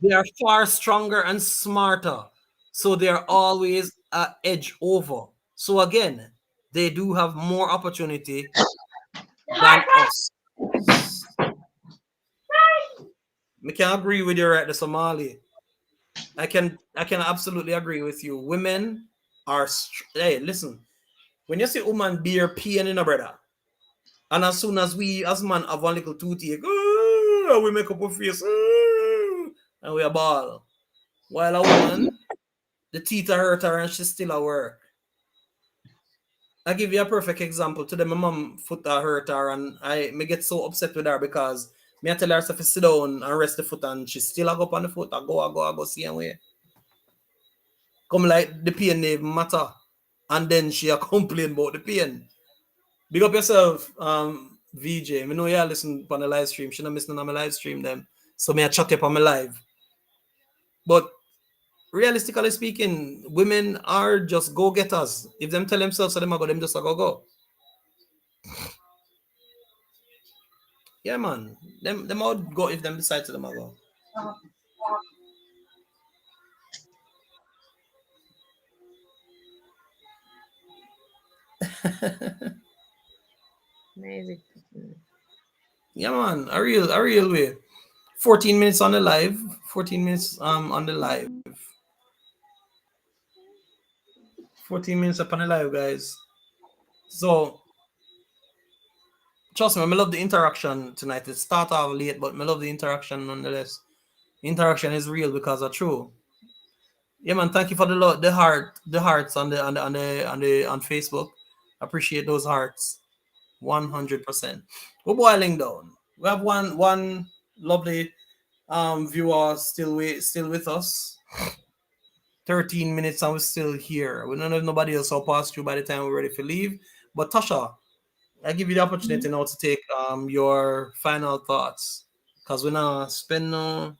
they are far stronger and smarter. So they're always a edge over. So again, they do have more opportunity than us. Me can agree with you right the Somali. I can absolutely agree with you. Women are hey, listen. When you say woman beer pain in a brother, and as soon as we as man have one little toothache, we make up our face, and we a ball. While a woman, the teeth are hurt her and she's still at work. I give you a perfect example. Today, my mom foot hurt her, and I me get so upset with her because me I tell her to sit down and rest the foot, and she still a go up on the foot. I go see and way. Come like the pain name matter, and then she a complain about the pain. Big up yourself, VJ. Me know you listen on the live stream. She not missing on my live stream them, so me I chat up on my live. But realistically speaking, women are just go getters. If them tell themselves so them a go, them just a go. Yeah, man. Them out go if them decide to them a go. Amazing. Yeah, man. A real way. 14 minutes on the live. 14 minutes on the live. 14 minutes up on the live, guys. So trust me, I love the interaction tonight. It start off late, but I love the interaction nonetheless. Interaction is real because of true. Yeah, man. Thank you for the hearts on Facebook. Appreciate those hearts. 100%. We're boiling down. We have one lovely viewer still with us. 13 minutes and we're still here. We don't have nobody else will pass through by the time we're ready to leave. But Tasha, I give you the opportunity now to take your final thoughts. Because we're not spend no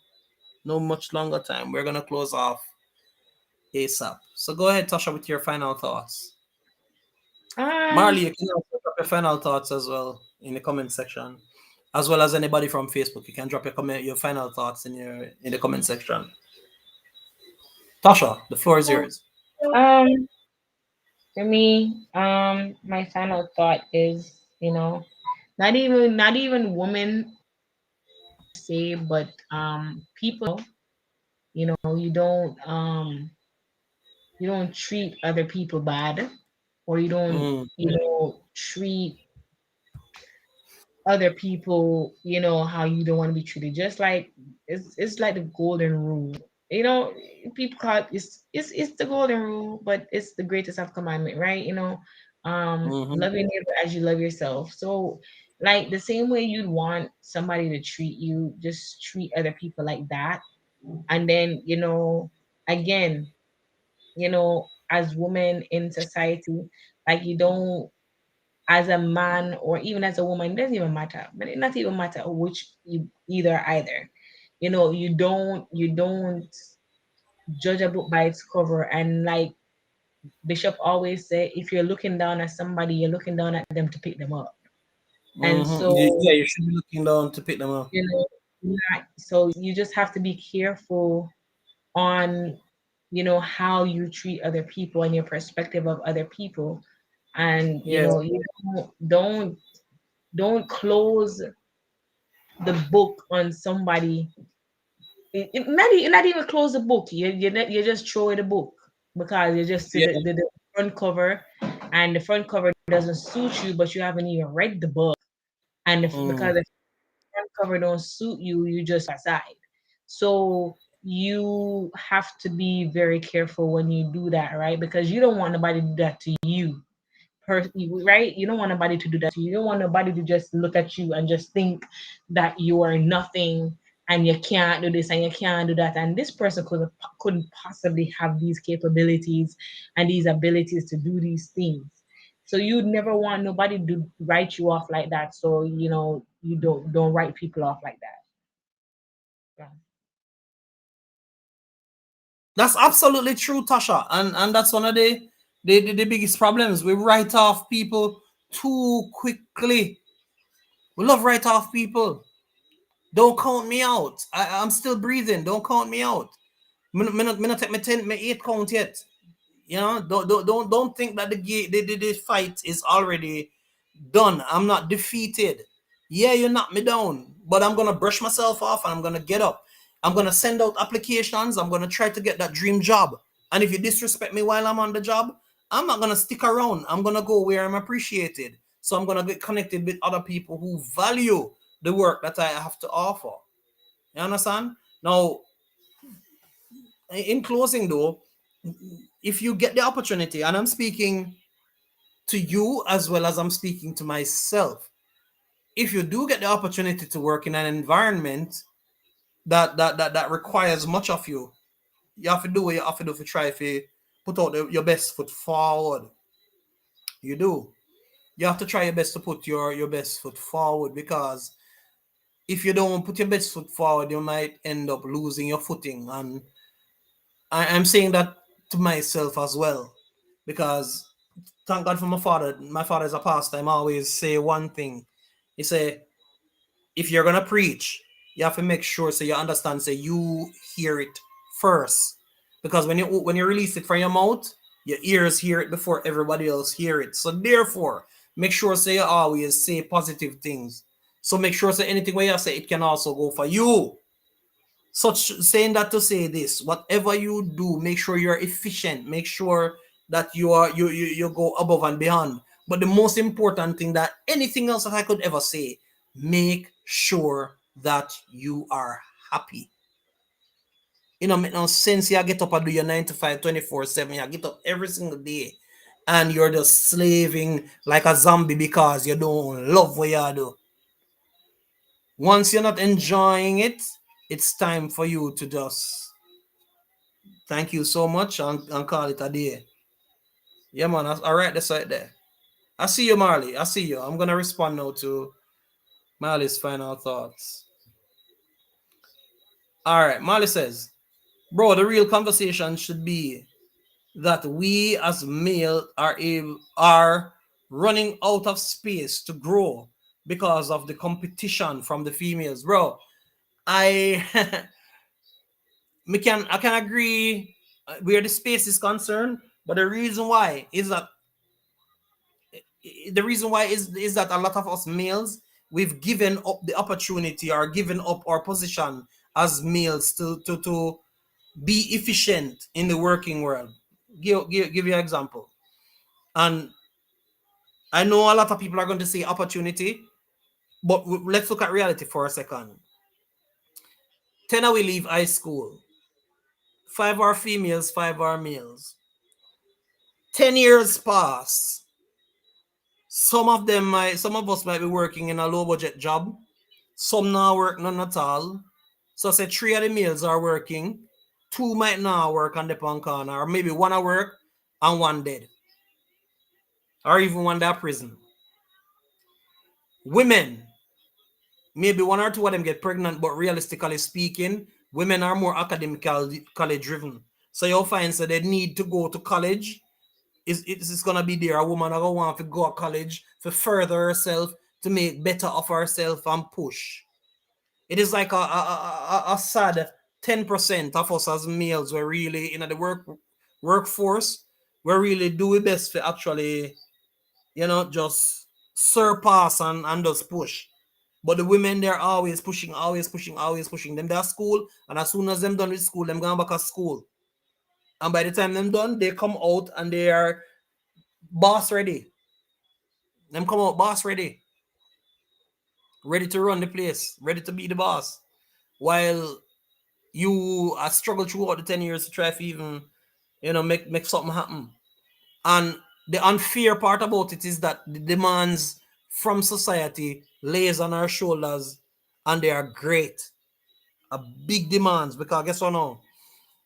much longer time. We're gonna close off ASAP. So go ahead, Tasha, with your final thoughts. Um, Marley, you can also drop your final thoughts as well in the comment section, as well as anybody from Facebook. You can drop your final thoughts in the comment section. Tasha, the floor is yours. um, for me, my final thought is, not even women say, but people, you don't treat other people bad, or you don't, Mm, treat other people, how you don't want to be treated. Just like it's like the golden rule. You know, people call it's the golden rule, but it's the greatest of commandment, right? mm-hmm, Love your neighbor as you love yourself. So, like the same way you'd want somebody to treat you, just treat other people like that. And then, again, as women in society, like you don't, as a man or even as a woman, it doesn't even matter. But it not even matter which you either. You don't judge a book by its cover. And like Bishop always say, if you're looking down at somebody, you're looking down at them to pick them up. And mm-hmm. so, Yeah, you should be looking down to pick them up. so you just have to be careful on, how you treat other people and your perspective of other people. And Yeah. you don't close the book on somebody. Not even close the book. You just throw away the book because you just see Yeah. the front cover, and the front cover doesn't suit you, but you haven't even read the book. And Mm, because the front cover don't suit you, you just aside. So you have to be very careful when you do that, right? Because you don't want nobody to do that to you. Right? You don't want nobody to do that to you. You don't want nobody to just look at you and just think that you are nothing and you can't do this and you can't do that. And this person couldn't possibly have these capabilities and these abilities to do these things. So you'd never want nobody to write you off like that. So you don't write people off like that. Yeah. that's absolutely true, Tasha. And that's one of the biggest problems. We write off people too quickly. We love write off people. Don't count me out. I'm still breathing. Don't count me out. Me not take my 10, my 8 count yet. Don't think that the fight is already done. I'm not defeated. Yeah, you knocked me down, but I'm gonna brush myself off and I'm gonna get up. I'm gonna send out applications. I'm gonna try to get that dream job. And if you disrespect me while I'm on the job, I'm not gonna stick around. I'm gonna go where I'm appreciated. So I'm gonna get connected with other people who value the work that I have to offer. You understand? Now, in closing though, if you get the opportunity, and I'm speaking to you as well as I'm speaking to myself, if you do get the opportunity to work in an environment that requires much of you, you have to do what you have to do to try to put out your best foot forward. You do. You have to try your best to put your best foot forward, because if you don't put your best foot forward, you might end up losing your footing. And I'm saying that to myself as well, because thank God for my father. My father is a pastor. I always say one thing. He say, if you're gonna preach, you have to make sure so you understand, so you hear it first. Because when you release it from your mouth, your ears hear it before everybody else hear it. So therefore, make sure so you always say positive things. So make sure so anything where you say it can also go for you. Such saying that to say this, whatever you do, make sure you're efficient, make sure that you go above and beyond. But the most important thing, that anything else that I could ever say, make sure that you are happy. You know, make no sense you get up and do your 9 to 5 24/7. You get up every single day and you're just slaving like a zombie because you don't love what you do. Once you're not enjoying it, it's time for you to just thank you so much and call it a day. Yeah, man. All right, that's right there. I see you, Marley. I see you. I'm gonna respond now to Marley's final thoughts. All right, Marley says, "Bro, the real conversation should be that we as male are running out of space to grow because of the competition from the females, bro." I I can agree where the space is concerned, but the reason why is that a lot of us males, we've given up the opportunity or given up our position as males to be efficient in the working world. Give you an example. And I know a lot of people are going to say opportunity, but let's look at reality for a second. 10 we leave high school, 5 are females, 5 are males. 10 years pass. Some of us might be working in a low budget job. Some now work none at all. So say 3 of the males are working, 2 might now work on the punk corner, or maybe 1 at work and 1 dead. Or even 1 that prison. Women, maybe 1 or 2 of them get pregnant, but realistically speaking, women are more academically driven. So you'll find so they need to go to college. It's gonna be there. A woman that gonna want to go to college to further herself, to make better of herself and push. It is like a sad 10% of us as males were really in the workforce. We really do our best to actually, just surpass and just push. But the women, they're always pushing, always pushing, always pushing. Them they're school, and as soon as them done with school, them going back to school. And by the time them done, they come out and they are boss ready. Them come out boss ready, ready to run the place, ready to be the boss. While you are struggle throughout the 10 years to try to even, make something happen. And the unfair part about it is that the demands from society lays on our shoulders, and they are great. A big demands, because guess what now?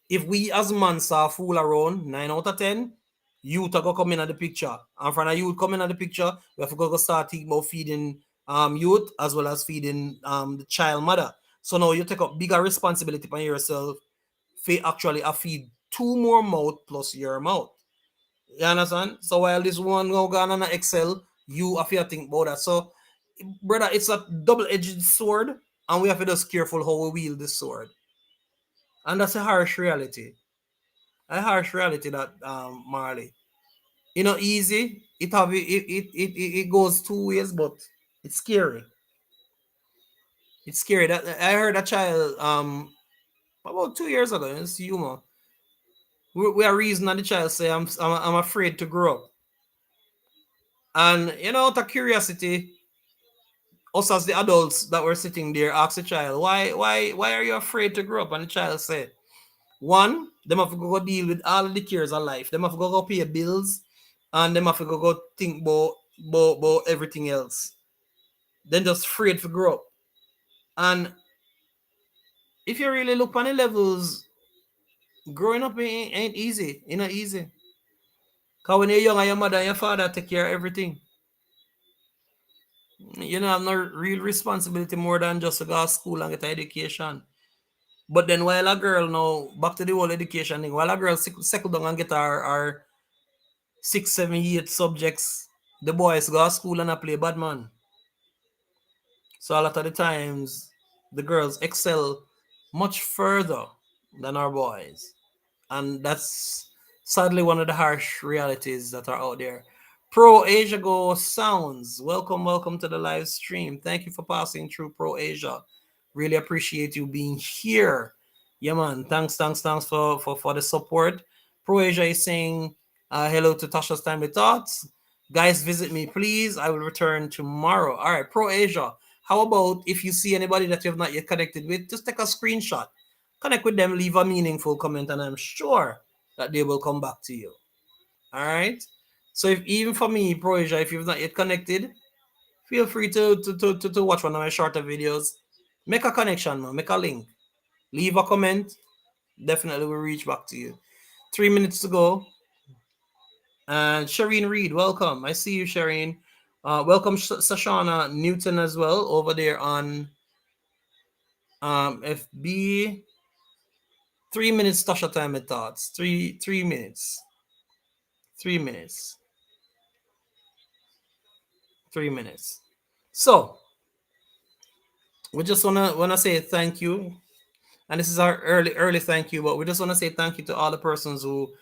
If we as man saw fool around 9 out of 10, youth are gonna come in at the picture. And from the youth coming at the picture, we have to go start thinking about feeding youth as well as feeding the child mother. So now you take up bigger responsibility on yourself for actually a feed 2 more mouth plus your mouth. You understand? So while this one go on and excel, you have to think about that. So brother, it's a double-edged sword, and we have to just careful how we wield the sword. And that's a harsh reality. A harsh reality that Marley. Easy. It goes 2 ways, but it's scary. It's scary. That I heard a child about 2 years ago. It's humor. We are reason that the child say I'm afraid to grow up, and out of curiosity, us as the adults that were sitting there ask the child, why are you afraid to grow up? And the child said, one, them have to go deal with all the cares of life. Them have to go pay bills, and them have to go think about everything else. Then just afraid to grow up. And if you really look on the levels, growing up ain't easy. It's not easy. Cause when you're young and your mother and your father take care of everything, you know have no real responsibility more than just to go to school and get an education. But then while a girl now back to the whole education thing, while a girl settle down and get our 6, 7, 8 subjects, the boys go to school and I play bad man. So a lot of the times the girls excel much further than our boys. And that's sadly one of the harsh realities that are out there. Pro Asia Go Sounds, welcome to the live stream. Thank you for passing through, Pro Asia. Really appreciate you being here. Yeah, man. Thanks for the support. Pro Asia is saying hello to Tasha's Timely Thoughts. Guys, visit me, please. I will return tomorrow. All right, Pro Asia. How about if you see anybody that you have not yet connected with, just take a screenshot, connect with them, leave a meaningful comment, and I'm sure that they will come back to you. All right. So if even for me, Pro Asia, if you've not yet connected, feel free to watch one of my shorter videos. Make a connection, man. Make a link. Leave a comment. Definitely will reach back to you. 3 minutes to go. And Shireen Reed, welcome. I see you, Shireen. Welcome, Sashana Newton as well over there on FB. 3 minutes, Tasha time and thoughts. Three minutes. 3 minutes. 3 minutes. So we just wanna say thank you, and this is our early thank you. But we just wanna say thank you to all the persons who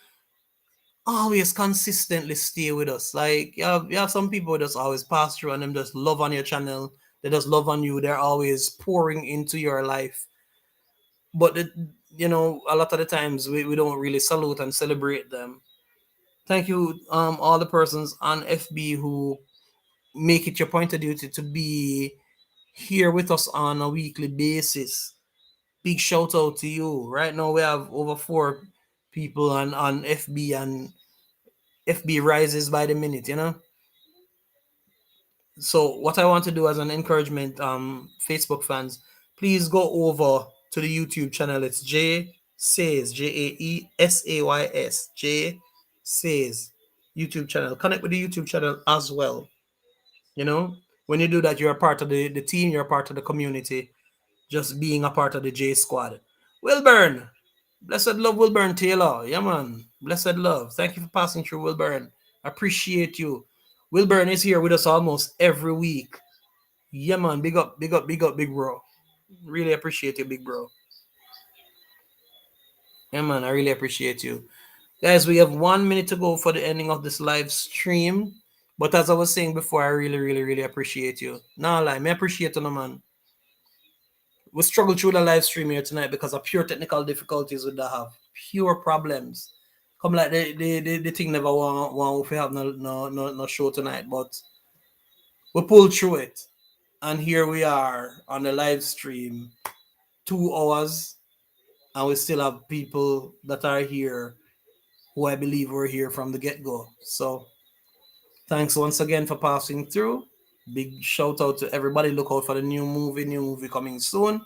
always consistently stay with us. Like you have some people just always pass through and them just love on your channel. They just love on you. They're always pouring into your life. But a lot of the times we don't really salute and celebrate them. Thank you, all the persons on FB who make it your point of duty to be here with us on a weekly basis. Big shout out to you. Right now we have over 4 people on FB, and FB rises by the minute. So what I want to do as an encouragement, Facebook fans, please go over to the YouTube channel. It's J Says, JAESAYS, J Says YouTube channel. Connect with the YouTube channel as well. You know, when you do that, you're a part of the team, you're a part of the community, just being a part of the J Squad. Wilburn, blessed love, Wilburn Taylor. Yeah, man. Blessed love. Thank you for passing through, Wilburn. Appreciate you. Wilburn is here with us almost every week. Yeah, man. Big up, big up, big up, big bro. Really appreciate you, big bro. Yeah, man. I really appreciate you. Guys, we have 1 minute to go for the ending of this live stream. But as I was saying before, I really, really, really appreciate you. Nah, lie, me appreciate you, no, man. We struggled through the live stream here tonight because of pure technical difficulties we have. Pure problems. Come like the thing never want if we have no show tonight, but we pulled through it. And here we are on the live stream, 2 hours, and we still have people that are here who I believe were here from the get-go. So thanks once again for passing through. Big shout out to everybody. Look out for the new movie coming soon.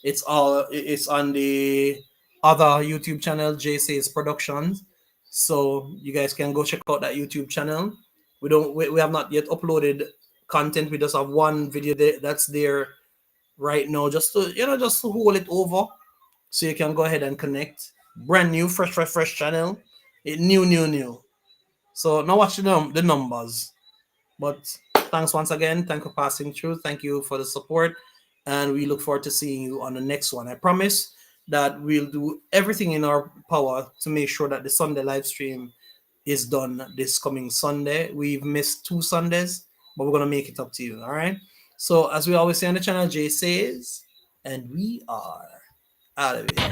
It's on the other YouTube channel, JC's Productions. So you guys can go check out that YouTube channel. We have not yet uploaded content. We just have one video that's there right now, just to hold it over, so you can go ahead and connect. Brand new, fresh channel. It new. So now watch the numbers. But thanks once again. Thank you for passing through. Thank you for the support. And we look forward to seeing you on the next one. I promise that we'll do everything in our power to make sure that the Sunday live stream is done this coming Sunday. We've missed 2 Sundays, but we're going to make it up to you. All right. So, as we always say on the channel, Jay says, and we are Out of here.